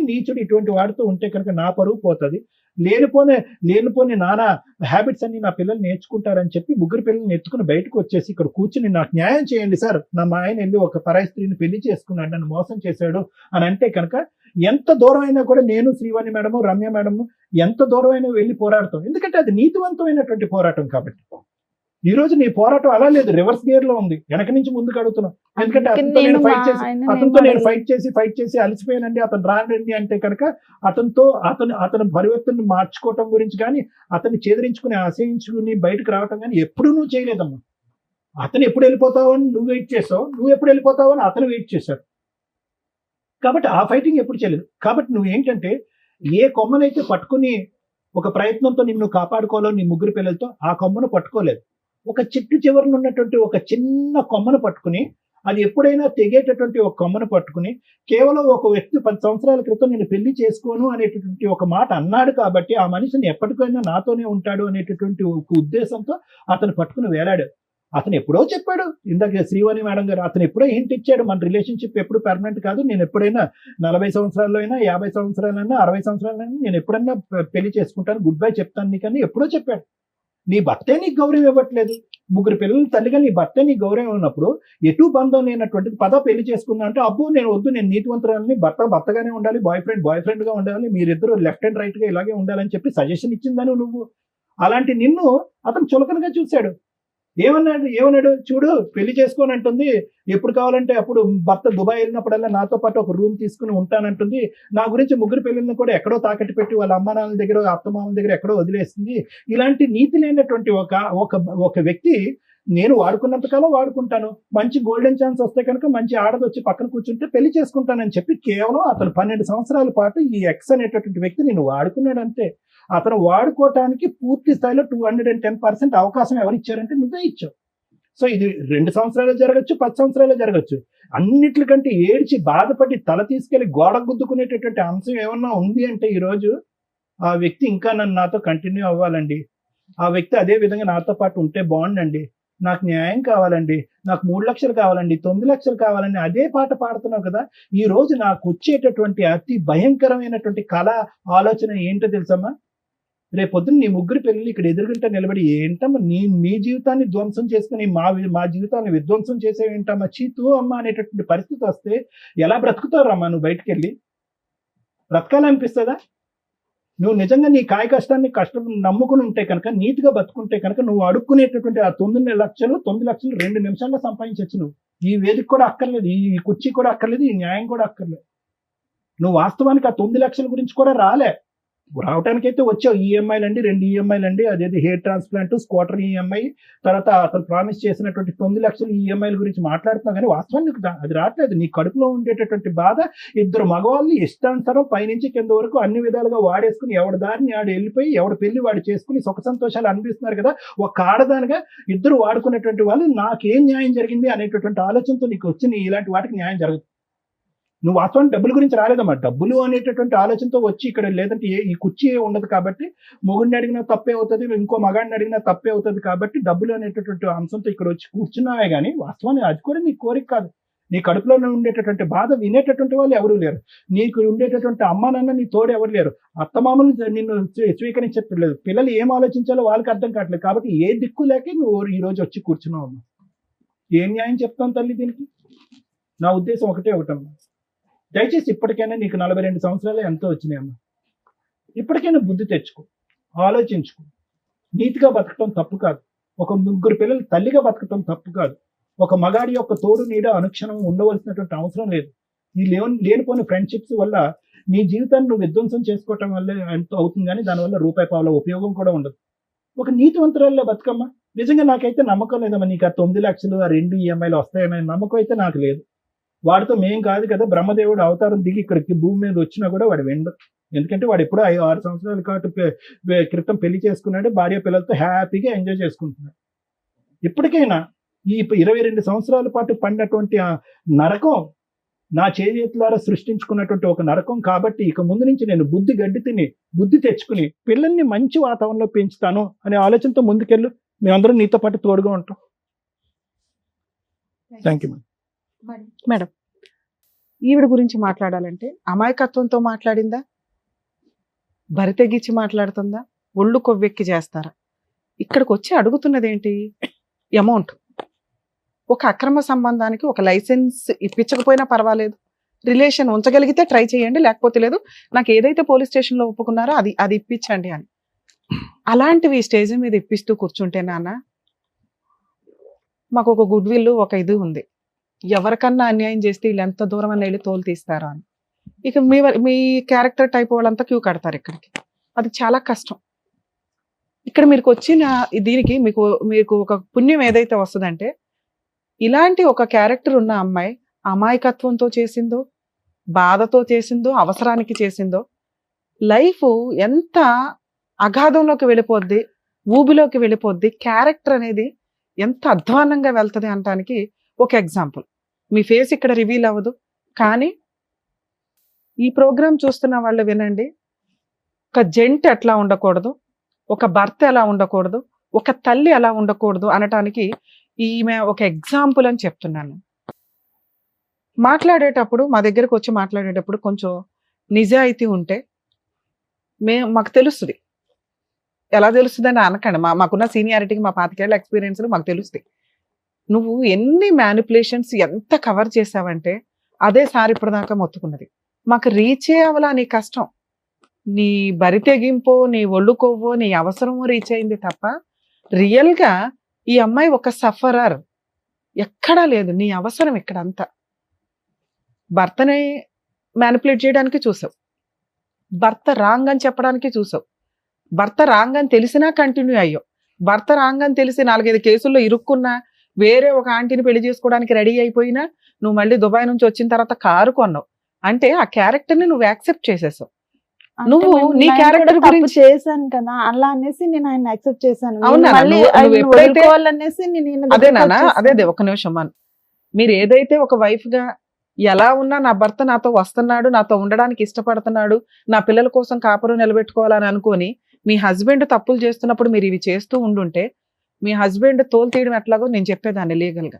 నీచుడు ఇటువంటి వాడితో ఉంటే కనుక నా పరువు పోతుంది, లేనిపోని నానా హ్యాబిట్స్ అన్ని నా పిల్లలు నేర్చుకుంటారని చెప్పి 3 పిల్లల్ని ఎత్తుకుని బయటకు వచ్చేసి ఇక్కడ కూర్చుని నాకు న్యాయం చేయండి సార్, మా ఆయన వెళ్ళి ఒక పరాయి స్త్రీని పెళ్లి చేసుకున్నాడు, నన్ను మోసం చేశాడు అని అంటే కనుక ఎంత దూరం అయినా కూడా నేను, శ్రీవాణి మేడము, రమ్య మేడము ఎంత దూరం అయినా వెళ్ళి పోరాడతాం. ఎందుకంటే అది నీతివంతమైనటువంటి పోరాటం కాబట్టి. ఈ రోజు నీ పోరాటం అలా లేదు, రివర్స్ గేర్ లో ఉంది, వెనక నుంచి ముందుకు అడుగుతున్నాం. ఎందుకంటే అతనితో నేను ఫైట్ చేసి అలసిపోయానండి, అతను రానండి అంటే కనుక అతని పరివర్తన మార్చుకోవటం గురించి కానీ, అతన్ని చేదరించుకుని అసహించుకుని బయటకు రావటం కానీ ఎప్పుడు నువ్వు చేయలేదమ్మా. అతను ఎప్పుడు వెళ్ళిపోతావు అని నువ్వు వెయిట్ చేసావు, నువ్వు ఎప్పుడు వెళ్ళిపోతావు అని అతను వెయిట్ చేశాడు. కాబట్టి ఆ ఫైటింగ్ ఎప్పుడు చేయలేదు. కాబట్టి నువ్వు ఏంటంటే ఏ కొమ్మనైతే పట్టుకుని ఒక ప్రయత్నంతో నిన్ను కాపాడుకోవాలో నీ 3 పిల్లలతో, ఆ కొమ్మను పట్టుకోలేదు. ఒక చెట్టు చివరన ఉన్నటువంటి ఒక చిన్న కొమ్మను పట్టుకుని, అది ఎప్పుడైనా తెగేటటువంటి ఒక కొమ్మను పట్టుకుని, కేవలం ఒక వ్యక్తి 10 సంవత్సరాల క్రితం నేను పెళ్లి చేసుకోను అనేటటువంటి ఒక మాట అన్నాడు కాబట్టి ఆ మనిషిని ఎప్పటికైనా నాతోనే ఉంటాడు అనేటటువంటి ఒక ఉద్దేశంతో అతను పట్టుకుని వేలాడు. అతను ఎప్పుడో చెప్పాడు, ఇందాక శ్రీవాణి మేడం గారు, అతను ఎప్పుడో ఏంటి ఇచ్చాడు, మన రిలేషన్షిప్ ఎప్పుడు పర్మనెంట్ కాదు, నేను ఎప్పుడైనా 40 సంవత్సరాల్లో అయినా, 50 సంవత్సరాలైనా, 60 సంవత్సరాలైనా నేను ఎప్పుడన్నా పెళ్లి చేసుకుంటాను, గుడ్ బై చెప్తాను నీకని ఎప్పుడో చెప్పాడు. నీ భర్తే నీకు గౌరవం ఇవ్వట్లేదు. 3 పిల్లల తల్లిగా నీ భర్తే నీకు గౌరవం ఉన్నప్పుడు ఎటు బంధం లేనటువంటిది పెళ్లి చేసుకున్నా అంటే అబ్బో నేను వద్దు, నేను నీతివంతురాలని, భర్తగానే ఉండాలి, బాయ్ ఫ్రెండ్ గా ఉండాలి, మీరిద్దరు లెఫ్ట్ అండ్ రైట్ గా ఇలాగే ఉండాలని చెప్పి సజెషన్ ఇచ్చిందని నువ్వు. అలాంటి నిన్ను అతను చులకనగా చూశాడు. ఏమన్నాడు చూడు, పెళ్లి చేసుకోని అంటుంది, ఎప్పుడు కావాలంటే అప్పుడు భర్త దుబాయ్ వెళ్ళినప్పుడల్లా నాతో పాటు ఒక రూమ్ తీసుకుని ఉంటానంటుంది, నా గురించి 3 పిల్లల్ని కూడా ఎక్కడో తాకట్టు పెట్టి వాళ్ళ అమ్మ నాన్నల దగ్గర, అత్తమామల దగ్గర ఎక్కడో వదిలేస్తుంది. ఇలాంటి నీతి లేనటువంటి ఒక వ్యక్తి నేను వాడుకున్నంత కాలం వాడుకుంటాను, మంచి గోల్డెన్ ఛాన్స్ వస్తే కనుక మంచి ఆడది వచ్చి పక్కన కూర్చుంటే పెళ్లి చేసుకుంటానని చెప్పి కేవలం అతను 12 సంవత్సరాల పాటు ఈ ఎక్స్ అనేటటువంటి వ్యక్తి నేను వాడుకున్నాడు అంతే. అతను వాడుకోవటానికి పూర్తి స్థాయిలో 210% అవకాశం ఎవరిచ్చారంటే నువ్వే ఇచ్చావు. సో ఇది 2 సంవత్సరాలు జరగచ్చు, 10 సంవత్సరాలు జరగచ్చు. అన్నిటికంటే ఏడ్చి బాధపడి తల తీసుకెళ్లి గోడ గుద్దుకునేటటువంటి అంశం ఏమన్నా ఉంది అంటే ఈరోజు ఆ వ్యక్తి ఇంకా నాతో కంటిన్యూ అవ్వాలండి, ఆ వ్యక్తి అదే విధంగా నాతో పాటు ఉంటే బాగుండండి, నాకు న్యాయం కావాలండి, నాకు 3 లక్షలు కావాలండి, 9 లక్షలు కావాలండి, అదే పాట పాడుతున్నావు కదా. ఈ రోజు నాకు వచ్చేటటువంటి అతి భయంకరమైనటువంటి కళ ఆలోచన ఏంటో తెలుసమ్మా, రేపొద్దున నీ 3 పిల్లలు ఇక్కడ ఎదురుగుంటా నిలబడి ఏంటమ్మా మీ జీవితాన్ని ధ్వంసం చేసుకుని మా జీవితాన్ని విధ్వంసం చేసేవేంటమ్మా, చీతూ అమ్మ అనేటటువంటి పరిస్థితి వస్తే ఎలా బ్రతుకుతారమ్మా? నువ్వు బయటకు వెళ్ళి బ్రతకాలనిపిస్తుందా? నువ్వు నిజంగా నీ కాయ కష్టాన్ని నమ్ముకుని ఉంటే కనుక, నీతిగా బతుకుంటే కనుక, నువ్వు అడుక్కునేటటువంటి ఆ 9 లక్షలు 2 నిమిషాల్లో సంపాదించవచ్చు. నువ్వు ఈ వేదిక కూడా అక్కర్లేదు, ఈ కుర్చీ కూడా అక్కర్లేదు, ఈ న్యాయం కూడా అక్కర్లేదు. నువ్వు వాస్తవానికి ఆ 9 లక్షల గురించి కూడా రాలే. రావడానికి అయితే వచ్చావు, ఈఎంఐలు అండి, 2 ఈఎంఐలు అండి, అదేది హెయిర్ ట్రాన్స్ప్లాంట్, స్కూటర్ ఈఎంఐ, తర్వాత అతను ప్రామిస్ చేసినటువంటి 9 లక్షల ఈఎంఐల గురించి మాట్లాడుతున్నావు, కానీ వాస్తవానికి అది రావట్లేదు. నీ కడుపులో ఉండేటటువంటి బాధ, ఇద్దరు మగవాళ్ళని ఇష్టానుసారం పైనుంచి కింద వరకు అన్ని విధాలుగా వాడేసుకుని ఎవడి దారిని ఆడు వెళ్ళిపోయి ఎవడి పెళ్లి వాడు చేసుకుని సుఖ సంతోషాలు అనిపిస్తున్నారు కదా. ఒక ఆడదానిగా ఇద్దరు వాడుకునేటువంటి వాళ్ళు నాకేం న్యాయం జరిగింది అనేటటువంటి ఆలోచనతో నీకు వచ్చి ఇలాంటి వాటికి న్యాయం జరుగుతుంది. నువ్వు వాస్తవానికి డబ్బుల గురించి రాలేదమ్మా, డబ్బులు అనేటటువంటి ఆలోచనతో వచ్చి ఇక్కడ, లేదంటే ఈ కుర్చీ ఉండదు కాబట్టి మొగుడిని అడిగినా తప్పే అవుతుంది, ఇంకో మగాడిని అడిగినా తప్పే అవుతుంది కాబట్టి డబ్బులు అనేటటువంటి అంశంతో ఇక్కడ వచ్చి కూర్చున్నావే కానీ వాస్తవానికి అది కూడా నీ కోరిక కాదు. నీ కడుపులో ఉండేటటువంటి బాధ వినేటటువంటి వాళ్ళు ఎవరు లేరు, నీకు ఉండేటటువంటి అమ్మ నాన్న నీ తోడు ఎవరు లేరు, అత్తమామలు నిన్ను స్వీకరించట్లేదు, పిల్లలు ఏం ఆలోచించాలో వాళ్ళకి అర్థం కావట్లేదు. కాబట్టి ఏ దిక్కు లేక నువ్వు ఈ రోజు వచ్చి కూర్చున్నావు అమ్మా. ఏం న్యాయం చెప్తాను తల్లి దీనికి? నా ఉద్దేశం ఒకటమ్మా, దయచేసి ఇప్పటికైనా నీకు 42 సంవత్సరాలు ఎంతో వచ్చినాయమ్మా, ఇప్పటికైనా బుద్ధి తెచ్చుకో, ఆలోచించుకో. నీతిగా బతకటం తప్పు కాదు, ఒక 3 పిల్లలు తల్లిగా బతకటం తప్పు కాదు, ఒక మగాడి యొక్క తోడు నీడ అనుక్షణం ఉండవలసినటువంటి అవసరం లేదు. ఈ లేనిపోయిన ఫ్రెండ్షిప్స్ వల్ల నీ జీవితాన్ని నువ్వు విధ్వంసం చేసుకోవటం వల్ల ఎంత అవుతుంది, కానీ దానివల్ల రూపాయి పావుల ఉపయోగం కూడా ఉండదు. ఒక నీతివంతురాల్లో బతుకమ్మా. నిజంగా నాకైతే నమ్మకం లేదమ్మా నీకు ఆ 9 లక్షలు, ఆ 2 ఈఎంఐలు వస్తాయనే నమ్మకం అయితే నాకు లేదు. వాడితో మేం కాదు కదా, బ్రహ్మదేవుడు అవతారం దిగి ఇక్కడికి భూమి మీద వచ్చినా కూడా వాడు వెండు. ఎందుకంటే వాడు ఎప్పుడో 6 సంవత్సరాల క్రితం పెళ్లి చేసుకున్నాడు, భార్య పిల్లలతో హ్యాపీగా ఎంజాయ్ చేసుకుంటున్నాడు. ఇప్పటికైనా ఈ 22 సంవత్సరాల పాటు పడినటువంటి ఆ నరకం నా చేతులారా సృష్టించుకున్నటువంటి ఒక నరకం కాబట్టి ఇక ముందు నుంచి నేను గడ్డి తిని బుద్ధి తెచ్చుకుని పిల్లల్ని మంచి వాతావరణంలో పెంచుతాను అనే ఆలోచనతో ముందుకెళ్ళు. మేమందరం నీతో పాటు తోడుగా ఉంటాం. Thank you madam. ఈవిడ గురించి మాట్లాడాలంటే అమాయకత్వంతో మాట్లాడిందా, బరి తెగించి మాట్లాడుతుందా, ఒళ్ళు కొవ్వెక్కి చేస్తారా? ఇక్కడికి వచ్చి అడుగుతున్నది ఏంటి? అమౌంట్. ఒక అక్రమ సంబంధానికి ఒక లైసెన్స్ ఇప్పించకపోయినా పర్వాలేదు, రిలేషన్ ఉంచగలిగితే ట్రై చేయండి, లేకపోతే లేదు, నాకు ఏదైతే పోలీస్ స్టేషన్లో ఒప్పుకున్నారో అది ఇప్పించండి అని. అలాంటివి స్టేజ్ మీద ఇప్పిస్తూ కూర్చుంటే నాన్న, మాకు ఒక గుడ్ విల్, ఒక ఇది ఉంది, ఎవరికన్నా అన్యాయం చేస్తే వీళ్ళు ఎంత దూరం అని వెళ్ళి తోలు తీస్తారా అని. ఇక మీ క్యారెక్టర్ టైప్ వాళ్ళంతా క్యూ కడతారు ఇక్కడికి. అది చాలా కష్టం. ఇక్కడ మీరు వచ్చిన దీనికి మీకు ఒక పుణ్యం ఏదైతే వస్తుందంటే, ఇలాంటి ఒక క్యారెక్టర్ ఉన్న అమ్మాయి అమాయకత్వంతో చేసిందో, బాధతో చేసిందో, అవసరానికి చేసిందో, లైఫ్ ఎంత అగాధంలోకి వెళ్ళిపోద్ది, ఊబిలోకి వెళ్ళిపోద్ది, క్యారెక్టర్ అనేది ఎంత అధ్వానంగా వెళ్తుంది అనడానికి ఒక ఎగ్జాంపుల్. మీ ఫేస్ ఇక్కడ రివీల్ అవ్వదు, కానీ ఈ ప్రోగ్రామ్ చూస్తున్న వాళ్ళు వినండి. ఒక జెంట్ ఎట్లా ఉండకూడదు, ఒక భర్త ఎలా ఉండకూడదు, ఒక తల్లి ఎలా ఉండకూడదు అనటానికి ఈమె ఒక ఎగ్జాంపుల్ అని చెప్తున్నాను. మాట్లాడేటప్పుడు, మా దగ్గరకు వచ్చి మాట్లాడేటప్పుడు కొంచెం నిజాయితీ ఉంటే మాకు తెలుస్తుంది. ఎలా తెలుస్తుంది అని అనకండి, మాకున్న సీనియారిటీకి, మా 25 ఏళ్ల ఎక్స్పీరియన్స్ మాకు తెలుస్తుంది. నువ్వు ఎన్ని మ్యానిపులేషన్స్ ఎంత కవర్ చేసావంటే అదే సార్ ఇప్పటిదాకా మొత్తుకున్నది. మాకు రీచే అవ్వాలా నీ కష్టం, నీ బరి తెగింపో, నీ ఒళ్ళు కొవ్వో, నీ అవసరమో రీచ్ అయింది తప్ప రియల్గా ఈ అమ్మాయి ఒక సఫరర్ ఎక్కడా లేదు. నీ అవసరం ఇక్కడంతా భర్తని మ్యానిపులేట్ చేయడానికి చూసావు, భర్త రాంగ్ అని చెప్పడానికి చూసావు, భర్త రాంగ్ అని తెలిసినా కంటిన్యూ అయ్యావు, భర్త రాంగ్ అని తెలిసి 4-5 కేసుల్లో ఇరుక్కున్నా, వేరే ఒక ఆంటీని పెళ్లి చేసుకోవడానికి రెడీ అయిపోయినా, నువ్వు మళ్ళీ దుబాయ్ నుంచి వచ్చిన తర్వాత కారు కొన్నావు. అంటే ఆ క్యారెక్టర్ ని నువ్వు యాక్సెప్ట్ చేసేసావు. నువ్వు నీ క్యారెక్టర్ గురించి చేశాను కదా, అలా అనేసి నేను ఆయన యాక్సెప్ట్ చేశాను. అదే ఒక నిమిషం మనం, మీరు ఏదైతే ఒక వైఫ్ గా ఎలా ఉన్నా నా భర్త నాతో వస్తున్నాడు, నాతో ఉండడానికి ఇష్టపడుతున్నాడు, నా పిల్లల కోసం కాపురం నిలబెట్టుకోవాలని అనుకొని మీ హస్బెండ్ తప్పులు చేస్తున్నప్పుడు మీరు ఇవి చేస్తూ ఉండుంటే, మీ హస్బెండ్ తోలు తీయడం ఎట్లాగో నేను చెప్పేదాన్ని లీగల్ గా.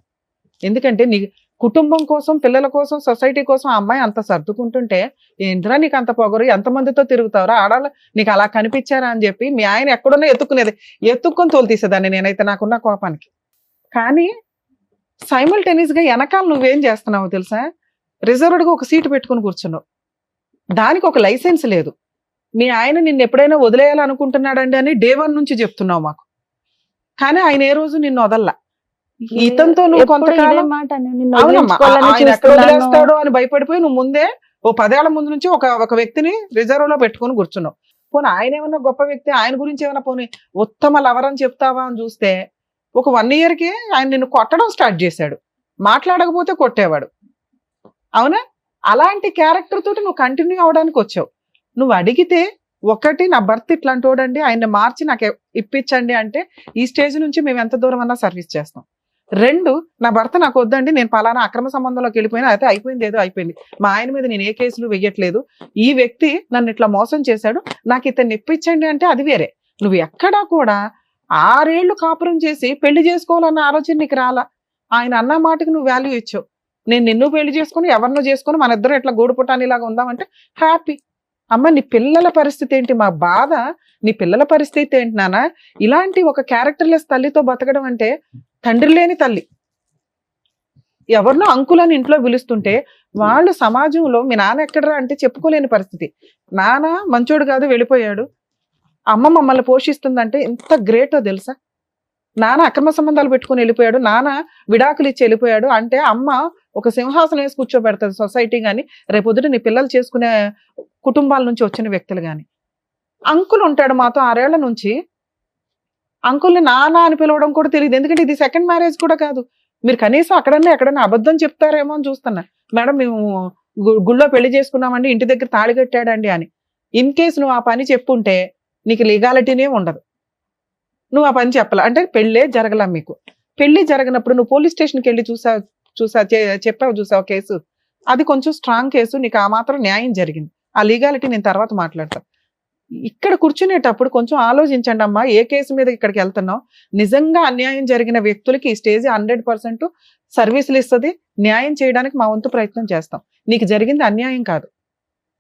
ఎందుకంటే నీ కుటుంబం కోసం, పిల్లల కోసం, సొసైటీ కోసం ఆ అమ్మాయి అంత సర్దుకుంటుంటే, ఏంట్రా నీకు అంత పొగరు, ఎంతమందితో తిరుగుతావురా, ఆడాలి నీకు అలా కనిపించారా అని చెప్పి మీ ఆయన ఎక్కడున్నా ఎత్తుక్కొని తోలు తీసేదాన్ని నేనైతే నాకున్న కోపానికి. కానీ సైమల్టేనియస్ గా వెనకాల నువ్వేం చేస్తున్నావు తెలుసా? రిజర్వ్డ్ గా ఒక సీటు పెట్టుకుని కూర్చున్నావు, దానికి ఒక లైసెన్స్ లేదు. మీ ఆయన నిన్ను ఎప్పుడైనా వదిలేయాలనుకుంటున్నాడండి అని డే 1 నుంచి చెప్తున్నావు మాకు, కానీ ఆయన ఏ రోజు నిన్ను వదల్లా. ఇతనితో నువ్వు కొంతకాలం ఆయన ఎక్కడ వదిలేస్తాడో అని భయపడిపోయి నువ్వు ముందే 10 ఏళ్ల ముందు నుంచి ఒక వ్యక్తిని రిజర్వ్ లో పెట్టుకుని కూర్చున్నావు. పోనీ ఆయన ఏమన్నా గొప్ప వ్యక్తి, ఆయన గురించి ఏమన్నా పోనీ ఉత్తమ లవర్ అని చెప్తావా అని చూస్తే ఒక 1 yearకి ఆయన నిన్ను కొట్టడం స్టార్ట్ చేశాడు, మాట్లాడకపోతే కొట్టేవాడు. అవునా? అలాంటి క్యారెక్టర్ తోటి నువ్వు కంటిన్యూ అవడానికి వచ్చావు. నువ్వు అడిగితే ఒకటి, నా భర్త ఇట్లాంటి వాడండి, ఆయన్ని మార్చి నాకు ఇప్పించండి అంటే ఈ స్టేజ్ నుంచి మేము ఎంత దూరం అన్నా సర్వీస్ చేస్తాం. 2, నా భర్త నాకు వద్దండి, నేను పలానా అక్రమ సంబంధంలోకి వెళ్ళిపోయినా, అయితే అయిపోయింది, ఏదో అయిపోయింది, మా ఆయన మీద నేను ఏ కేసులు వెయ్యట్లేదు, ఈ వ్యక్తి నన్ను ఇట్లా మోసం చేశాడు, నాకు ఇతన్ని ఇప్పించండి అంటే అది వేరే. నువ్వు ఎక్కడా కూడా 6 ఏళ్ళు కాపురం చేసి పెళ్లి చేసుకోవాలన్న ఆలోచన నీకు రాలా. ఆయన అన్న మాటకి నువ్వు వాల్యూ ఇచ్చావు. నేను నిన్ను పెళ్లి చేసుకుని ఎవరినో చేసుకుని మన ఇద్దరు ఇట్లా గూడు పుటానిలాగా ఉందామంటే హ్యాపీ. అమ్మ నీ పిల్లల పరిస్థితి ఏంటి? మా బాధ నీ పిల్లల పరిస్థితి ఏంటి నాన్న? ఇలాంటి ఒక క్యారెక్టర్లెస్ తల్లితో బతకడం అంటే తండ్రి లేని తల్లి. ఎవరినో అంకులని ఇంట్లో పిలుస్తుంటే వాళ్ళు సమాజంలో మీ నాన్న ఎక్కడరా అంటే చెప్పుకోలేని పరిస్థితి. నాన్న మంచోడు కాదు వెళ్ళిపోయాడు, అమ్మ మమ్మల్ని పోషిస్తుందంటే ఎంత గ్రేటో తెలుసా? నాన్న అక్రమ సంబంధాలు పెట్టుకుని వెళ్ళిపోయాడు, నాన్న విడాకులు ఇచ్చి వెళ్ళిపోయాడు అంటే అమ్మ ఒక సింహాసనం వేసి కూర్చోబెడతాది సొసైటీ కానీ, రేపొద్దుట నీ పిల్లలు చేసుకునే కుటుంబాల నుంచి వచ్చిన వ్యక్తులు కానీ. అంకుల్ ఉంటాడు మాతో 6 ఏళ్ల నుంచి, అంకుల్ని నాన్న అని పిలవడం కూడా తెలియదు. ఎందుకంటే ఇది సెకండ్ మ్యారేజ్ కూడా కాదు. మీరు కనీసం ఎక్కడన్నా అబద్ధం చెప్తారేమో అని చూస్తున్నా. మేడం మేము గుళ్ళో పెళ్లి చేసుకున్నామండి, ఇంటి దగ్గర తాళి కట్టాడండి అని. ఇన్ కేసు నువ్వు ఆ పని చెప్పుంటే నీకు లీగాలిటీనే ఉండదు. నువ్వు ఆ పని చెప్పాల అంటే పెళ్ళే జరగలా మీకు. పెళ్లి జరగనప్పుడు నువ్వు పోలీస్ స్టేషన్కి వెళ్ళి చెప్పావు కేసు, అది కొంచెం స్ట్రాంగ్ కేసు, నీకు ఆ మాత్రం న్యాయం జరిగింది. ఆ లీగాలిటీ నేను తర్వాత మాట్లాడతాను. ఇక్కడ కూర్చునేటప్పుడు కొంచెం ఆలోచించండి అమ్మా, ఏ కేసు మీద ఇక్కడికి వెళ్తున్నావు. నిజంగా అన్యాయం జరిగిన వ్యక్తులకి ఈ స్టేజ్ 100% సర్వీసులు ఇస్తుంది. న్యాయం చేయడానికి మా వంతు ప్రయత్నం చేస్తాం. నీకు జరిగింది అన్యాయం కాదు,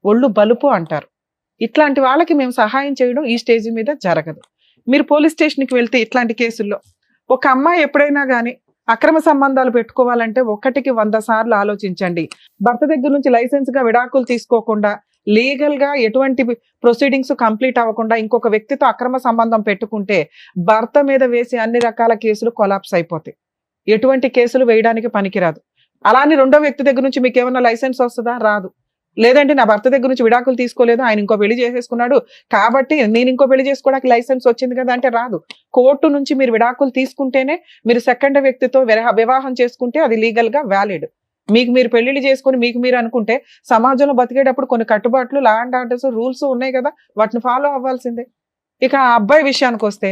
ఒళ్ళు బలుపు అంటారు. ఇట్లాంటి వాళ్ళకి మేము సహాయం చేయడం ఈ స్టేజ్ మీద జరగదు. మీరు పోలీస్ స్టేషన్కి వెళ్తే ఇట్లాంటి కేసుల్లో ఒక అమ్మాయి ఎప్పుడైనా కానీ అక్రమ సంబంధాలు పెట్టుకోవాలంటే 1కి 100 సార్లు ఆలోచించండి. భర్త దగ్గర నుంచి లైసెన్స్ గా విడాకులు తీసుకోకుండా, లీగల్ గా ఎటువంటి ప్రొసీడింగ్స్ కంప్లీట్ అవ్వకుండా ఇంకొక వ్యక్తితో అక్రమ సంబంధం పెట్టుకుంటే భర్త మీద వేసి అన్ని రకాల కేసులు కొలాప్స్ అయిపోతాయి. ఎటువంటి కేసులు వేయడానికి పనికిరాదు. అలానే 2వ వ్యక్తి దగ్గర నుంచి మీకు ఏమన్నా లైసెన్స్ వస్తుందా? రాదు. లేదంటే నా భర్త దగ్గర నుంచి విడాకులు తీసుకోలేదు, ఆయన ఇంకో పెళ్లి చేసేసుకున్నాడు కాబట్టి నేను ఇంకో పెళ్లి చేసుకోవడానికి లైసెన్స్ వచ్చింది కదా అంటే రాదు. కోర్టు నుంచి మీరు విడాకులు తీసుకుంటేనే, మీరు సెకండ్ వ్యక్తితో వివాహం చేసుకుంటే అది లీగల్ గా వ్యాలిడ్. మీకు మీరు పెళ్లిళ్ళు చేసుకుని మీకు మీరు అనుకుంటే సమాజంలో బతికేటప్పుడు కొన్ని కట్టుబాట్లు, లా అండ్ ఆర్డర్స్, రూల్స్ ఉన్నాయి కదా, వాటిని ఫాలో అవ్వాల్సిందే. ఇక ఆ అబ్బాయి విషయానికి వస్తే,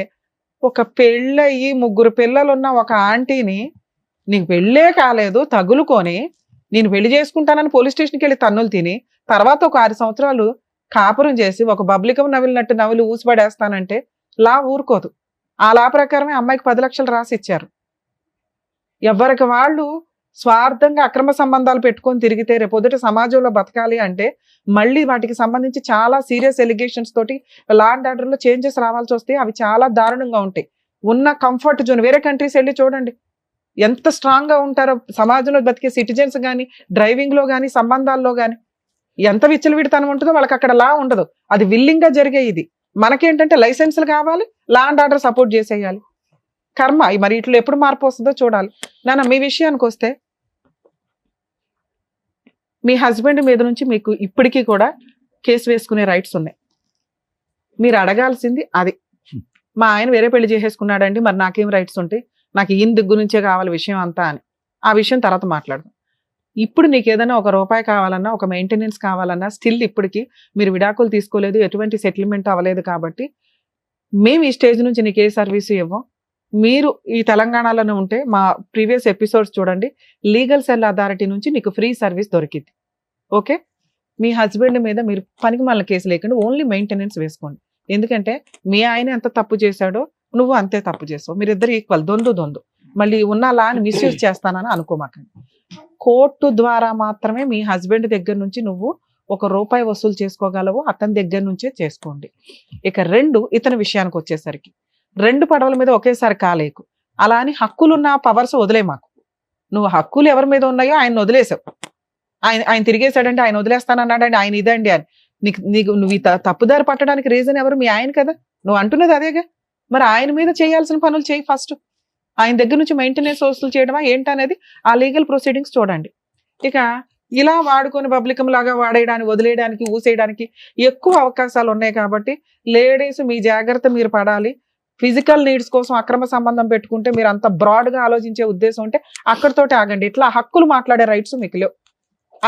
ఒక పెళ్ళయి 3 పిల్లలున్న ఒక ఆంటీని నీకు పెళ్ళే కాలేదు తగులుకొని నేను పెళ్లి చేసుకుంటానని పోలీస్ స్టేషన్కి వెళ్ళి తన్నులు తిని తర్వాత ఒక 6 సంవత్సరాలు కాపురం చేసి ఒక బబ్లికం నవిలినట్టు నవిలి ఊసిపడేస్తానంటే లా ఊరుకోదు. ఆ లా ప్రకారమే అమ్మాయికి 10 లక్షలు రాసి ఇచ్చారు. ఎవరికి వాళ్ళు స్వార్థంగా అక్రమ సంబంధాలు పెట్టుకొని తిరిగితే రేపొద్దుట సమాజంలో బతకాలి అంటే మళ్ళీ వాటికి సంబంధించి చాలా సీరియస్ ఎలిగేషన్స్ తోటి లా అండ్ ఆర్డర్ లో చేంజెస్ రావాల్సి వస్తే అవి చాలా దారుణంగా ఉంటాయి. ఉన్న కంఫర్ట్ జోన్ వేరే కంట్రీస్ వెళ్ళి చూడండి ఎంత స్ట్రాంగ్ గా ఉంటారో. సమాజంలో బతికే సిటిజన్స్ కానీ, డ్రైవింగ్ లో కానీ, సంబంధాల్లో కానీ ఎంత విచ్చలవిడితనం ఉంటుందో వాళ్ళకి అక్కడ లా ఉండదు. అది విల్లింగ్ గా జరిగే. ఇది మనకేంటంటే లైసెన్సులు కావాలి, లా అండ్ ఆర్డర్ సపోర్ట్ చేసేయాలి. కర్మ మరి ఇట్లా ఎప్పుడు మార్పు వస్తుందో చూడాలి. నాన్న మీ విషయానికి వస్తే, మీ హస్బెండ్ మీద నుంచి మీకు ఇప్పటికీ కూడా కేసు వేసుకునే రైట్స్ ఉన్నాయి. మీరు అడగాల్సింది అది. మా ఆయన వేరే పెళ్లి చేసేసుకున్నాడండి, మరి నాకేం రైట్స్ ఉంటాయి, నాకు ఈయన దగ్గర నుంచే కావాలి విషయం అంతా అని. ఆ విషయం తర్వాత మాట్లాడదాం. ఇప్పుడు నీకు ఏదైనా ₹1 కావాలన్నా, ఒక మెయింటెనెన్స్ కావాలన్నా, స్టిల్ ఇప్పటికీ మీరు విడాకులు తీసుకోలేదు, ఎటువంటి సెటిల్మెంట్ అవ్వలేదు కాబట్టి మేము ఈ స్టేజ్ నుంచి నీకు ఏ సర్వీసు ఇవ్వం. మీరు ఈ తెలంగాణలోనే ఉంటే మా ప్రీవియస్ ఎపిసోడ్స్ చూడండి, లీగల్ సెల్ అథారిటీ నుంచి నీకు ఫ్రీ సర్వీస్ దొరికింది. ఓకే, మీ హస్బెండ్ మీద మీరు పనికి మళ్ళీ కేసు లేకుండా ఓన్లీ మెయింటెనెన్స్ వేసుకోండి. ఎందుకంటే మీ ఆయన ఎంత తప్పు చేశాడో నువ్వు అంతే తప్పు చేసావు. మీరిద్దరు ఈక్వల్, దొందు. మళ్ళీ ఉన్న లాని మిస్యూజ్ చేస్తానని అనుకోమాకండి. కోర్టు ద్వారా మాత్రమే మీ హస్బెండ్ దగ్గర నుంచి నువ్వు ₹1 వసూలు చేసుకోగలవు, అతని దగ్గర నుంచే చేసుకోండి. ఇక 2, ఇతని విషయానికి వచ్చేసరికి 2 పడవల మీద ఒకేసారి కాలేకు. అలా అని హక్కులున్న పవర్స్ వదిలే మాకు. నువ్వు హక్కులు ఎవరి మీద ఉన్నాయో ఆయన వదిలేసావు. ఆయన తిరిగేశాడంటే ఆయన వదిలేస్తానన్నాడండి, ఆయన ఇదండి అని. నువ్వు ఈ తప్పుదారి పట్టడానికి రీజన్ ఎవరు? మీ ఆయన కదా. నువ్వు అంటున్నది అదేగా. మరి ఆయన మీద చేయాల్సిన పనులు చేయి ఫస్ట్. ఆయన దగ్గర నుంచి మెయింటెనెన్స్ వసూలు చేయడమా ఏంటనేది ఆ లీగల్ ప్రొసీడింగ్స్ చూడండి. ఇక ఇలా వాడుకొని పబ్లికం లాగా వాడేయడానికి, వదిలేయడానికి, ఊసేయడానికి ఎక్కువ అవకాశాలు ఉన్నాయి. కాబట్టి లేడీస్ మీ జాగ్రత్త మీరు పడాలి. ఫిజికల్ నీడ్స్ కోసం అక్రమ సంబంధం పెట్టుకుంటే మీరు అంత బ్రాడ్ గా ఆలోచించే ఉద్దేశం ఉంటే అక్కడితోటి ఆగండి. ఇట్లా హక్కులు మాట్లాడే రైట్స్ మీకు లేవు.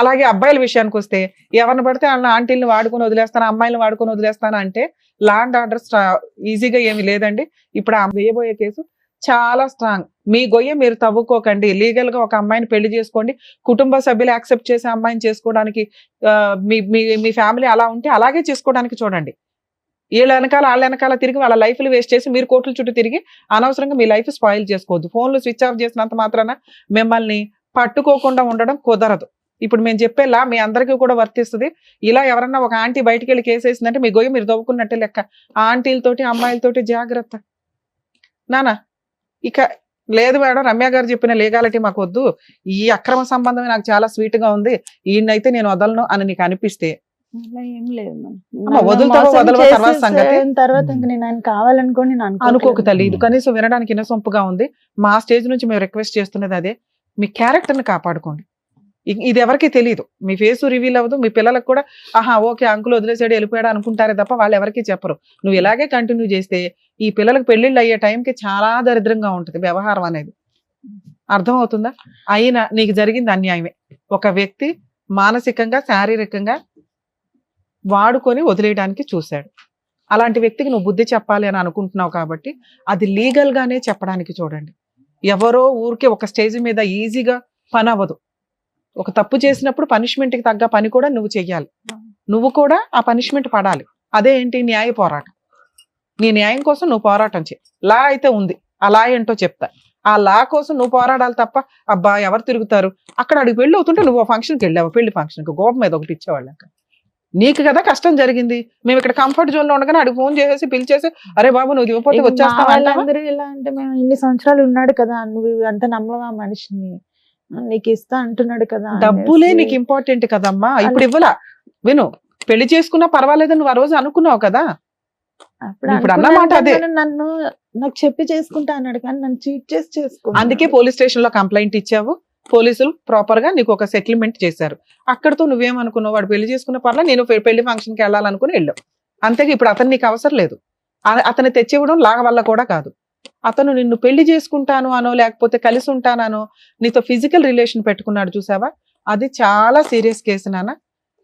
అలాగే అబ్బాయిల విషయానికి వస్తే ఎవరిని పడితే వాళ్ళ ఆంటీలను వాడుకొని వదిలేస్తాను, అమ్మాయిలను వాడుకొని వదిలేస్తాను అంటే లా అండ్ ఆర్డర్ ఈజీగా ఏమి లేదండి. ఇప్పుడు ఆ వేయబోయే కేసు చాలా స్ట్రాంగ్. మీ గొయ్య మీరు తవ్వుకోకండి. లీగల్ గా ఒక అమ్మాయిని పెళ్లి చేసుకోండి. కుటుంబ సభ్యులు యాక్సెప్ట్ చేసే అమ్మాయిని చేసుకోవడానికి మీ ఫ్యామిలీ అలా ఉంటే అలాగే చేసుకోవడానికి చూడండి. వాళ్ళ వెనకాల తిరిగి వాళ్ళ లైఫ్లు వేస్ట్ చేసి మీరు కోర్టుల చుట్టూ తిరిగి అనవసరంగా మీ లైఫ్ స్పాయిల్ చేసుకోవద్దు. ఫోన్లు స్విచ్ ఆఫ్ చేసినంత మాత్రాన మిమ్మల్ని పట్టుకోకుండా ఉండడం కుదరదు. ఇప్పుడు మేము చెప్పేలా మీ అందరికీ కూడా వర్తిస్తుంది. ఇలా ఎవరన్నా ఒక ఆంటీ బయటికి వెళ్ళి కేసు వేసిందంటే మీ గొయ్యి మీరు తవ్వుకున్నట్టే లెక్క. ఆ ఆంటీలతోటి అమ్మాయిలతోటి జాగ్రత్త. నానా ఇక లేదు మేడం, రమ్య గారు చెప్పిన లీగాలిటీ మాకు వద్దు, ఈ అక్రమ సంబంధమే నాకు చాలా స్వీట్ గా ఉంది, ఈయనైతే నేను వదలను అని నీకు అనిపిస్తే అలా ఏం లేదు వదులుతావో వదలవో తర్వాత సంగతి. తర్వాత ఇంక నేను ఆయన కావాలనుకోని నేను అనుకోకు తల్లి. ఇది కనీసం వినడానికి ఇనసొంపుగా ఉంది. మా స్టేజ్ నుంచి మేము రిక్వెస్ట్ చేస్తున్నది అదే, మీ క్యారెక్టర్ ని కాపాడుకోండి. ఇది ఎవరికి తెలియదు, మీ ఫేస్ రివీల్ అవ్వదు. మీ పిల్లలకు కూడా ఆహా ఓకే అంకుల్ వదిలేసాడు వెళ్ళిపోయాడు అనుకుంటారే తప్ప వాళ్ళు ఎవరికి చెప్పరు. నువ్వు ఇలాగే కంటిన్యూ చేస్తే ఈ పిల్లలకు పెళ్లిళ్ళు అయ్యే టైంకి చాలా దరిద్రంగా ఉంటుంది వ్యవహారం అనేది. అర్థమవుతుందా? అయినా నీకు జరిగింది అన్యాయమే. ఒక వ్యక్తి మానసికంగా శారీరకంగా వాడుకొని వదిలేయడానికి చూశాడు. అలాంటి వ్యక్తికి నువ్వు బుద్ధి చెప్పాలి అని అనుకుంటున్నావు కాబట్టి అది లీగల్ గానే చెప్పడానికి చూడండి. ఎవరో ఊరికే ఒక స్టేజ్ మీద ఈజీగా పని అవ్వదు. ఒక తప్పు చేసినప్పుడు పనిష్మెంట్ కి తగ్గ పని కూడా నువ్వు చెయ్యాలి. నువ్వు కూడా ఆ పనిష్మెంట్ పడాలి. అదే ఏంటి? న్యాయ పోరాటం. నీ న్యాయం కోసం నువ్వు పోరాటం చేయి. లా అయితే ఉంది, ఆ లా ఏంటో చెప్తా. ఆ లా కోసం నువ్వు పోరాడాలి తప్ప అబ్బా ఎవరు తిరుగుతారు అక్కడ అడిగి పెళ్లి అవుతుంటే నువ్వు ఫంక్షన్కి వెళ్ళావు, పెళ్లి ఫంక్షన్కి గోప మీద ఒకటి ఇచ్చేవాళ్ళం. నీకు కదా కష్టం జరిగింది. మేము ఇక్కడ కంఫర్ట్ జోన్ లో ఉండగానే అడిగి ఫోన్ చేసేసి పిలిచేసి అరే బాబు నువ్వు ఇవ్వకపోతే వచ్చేస్తావా? ఇలా అంటే మేము ఇన్ని సంవత్సరాలు ఉన్నాడు కదా, నువ్వు అంత నమ్మవా మనిషిని, నీకు ఇస్తా అంటున్నాడు కదా. డబ్బులే నీకు ఇంపార్టెంట్ కదమ్మా. ఇప్పుడు ఇవ్వలా, విను, పెళ్లి చేసుకున్నా పర్వాలేదు నువ్వు ఆ రోజు అనుకున్నావు కదా. ఇప్పుడు అన్నమాట అదే. నన్ను నాకు చెప్పి చేసుకుంటా అన్నాడు కానీ నన్ను చీట్ చేసి చేసుకుంటా. అందుకే పోలీస్ స్టేషన్ లో కంప్లైంట్ ఇచ్చావు. పోలీసులు ప్రాపర్ గా నీకు ఒక సెటిల్మెంట్ చేశారు. అక్కడతో నువ్వేమనుకున్నావు, వాడు పెళ్లి చేసుకున్న పర్లా నేను పెళ్లి ఫంక్షన్ కి వెళ్ళాలనుకుని వెళ్ళావు. అంతేగా ఇప్పుడు అతను నీకు అవసరం లేదు. అతన్ని తెచ్చివ్వడం లాగ వల్ల కూడా కాదు. అతను నిన్ను పెళ్లి చేసుకుంటాను అనో లేకపోతే కలిసి ఉంటానో నీతో ఫిజికల్ రిలేషన్ పెట్టుకున్నాడు చూసావా, అది చాలా సీరియస్ కేసు నాన్న.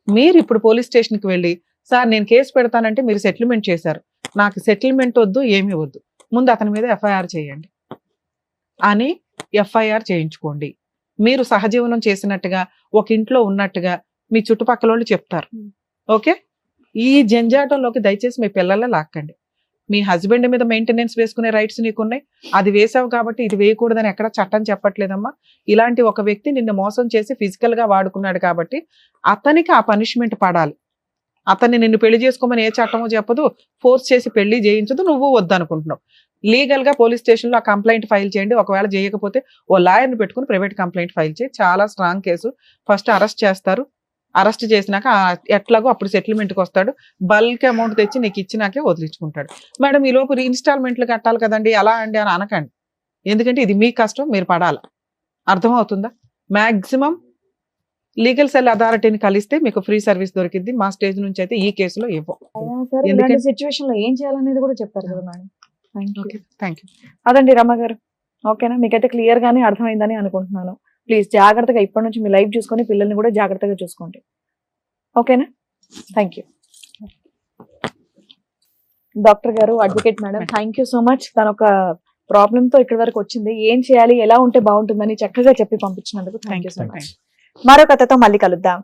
మీరు ఇప్పుడు పోలీస్ స్టేషన్ కి వెళ్ళి సార్ నేను కేసు పెడతానంటే మీరు సెటిల్మెంట్ చేశారు, నాకు సెటిల్మెంట్ వద్దు ఏమీ వద్దు, ముందు అతని మీద ఎఫ్ఐఆర్ చేయండి అని ఎఫ్ఐఆర్ చేయించుకోండి. మీరు సహజీవనం చేసినట్టుగా ఒక ఇంట్లో ఉన్నట్టుగా మీ చుట్టుపక్కల వాళ్ళు చెప్తారు. ఓకే, ఈ జంజాటంలోకి దయచేసి మీ పిల్లలే లాక్కండి. మీ హస్బెండ్ మీద మెయింటెనెన్స్ వేసుకునే రైట్స్ నీకున్నాయి, అది వేసావు కాబట్టి ఇది వేయకూడదని ఎక్కడ చట్టం చెప్పట్లేదమ్మా. ఇలాంటి ఒక వ్యక్తి నిన్ను మోసం చేసి ఫిజికల్ గా వాడుకున్నాడు కాబట్టి అతనికి ఆ పనిష్మెంట్ పడాలి. అతన్ని నిన్ను పెళ్లి చేసుకోమని ఏ చట్టమో చెప్పదు, ఫోర్స్ చేసి పెళ్లి చేయించదు, నువ్వు వద్దనుకుంటున్నావు. లీగల్ గా పోలీస్ స్టేషన్ లో ఆ కంప్లైంట్ ఫైల్ చేయండి. ఒకవేళ చేయకపోతే ఓ లాయర్ని పెట్టుకుని ప్రైవేట్ కంప్లైంట్ ఫైల్ చేయి. చాలా స్ట్రాంగ్ కేసు. ఫస్ట్ అరెస్ట్ చేస్తారు, అరెస్ట్ చేసినాక ఎట్లాగో అప్పుడు సెటిల్మెంట్కి వస్తాడు. బల్క్ అమౌంట్ తెచ్చి నీకు ఇచ్చినాకే వదిలించుకుంటాడు. మేడం ఈ లోపు ఇన్స్టాల్మెంట్లు కట్టాలి కదండి అలా అండి అని అనకండి. ఎందుకంటే ఇది మీ కష్టం, మీరు పడాలి. అర్థమవుతుందా? మాక్సిమం లీగల్ సెల్ అథారిటీని కలిస్తే మీకు ఫ్రీ సర్వీస్ దొరికింది. మా స్టేజ్ నుంచి అయితే ఈ కేసులో ఇవ్వం. ఇలాంటి సిచ్యువేషన్ లో ఏం చేయాలనేది కూడా చెప్పారు కదా మేడం. Thank you. అదండి రమ్మ గారు, ఓకేనా? మీకైతే క్లియర్ గానే అర్థమైందని అనుకుంటున్నాను. ప్లీజ్ జాగ్రత్తగా ఇప్పటి నుంచి మీ లైఫ్ చూసుకొని పిల్లల్ని కూడా జాగ్రత్తగా చూసుకోండి. ఓకేనా? Thank you. డాక్టర్ గారు, advocate madam, thank you so much. తన ఒక ప్రాబ్లమ్ తో ఇక్కడి వరకు వచ్చింది. ఏం చేయాలి, ఎలా ఉంటే బాగుంటుందని చక్కగా చెప్పి పంపించినందుకు థ్యాంక్ యూ సో మచ్. మరో కథతో మళ్ళీ కలుద్దాం.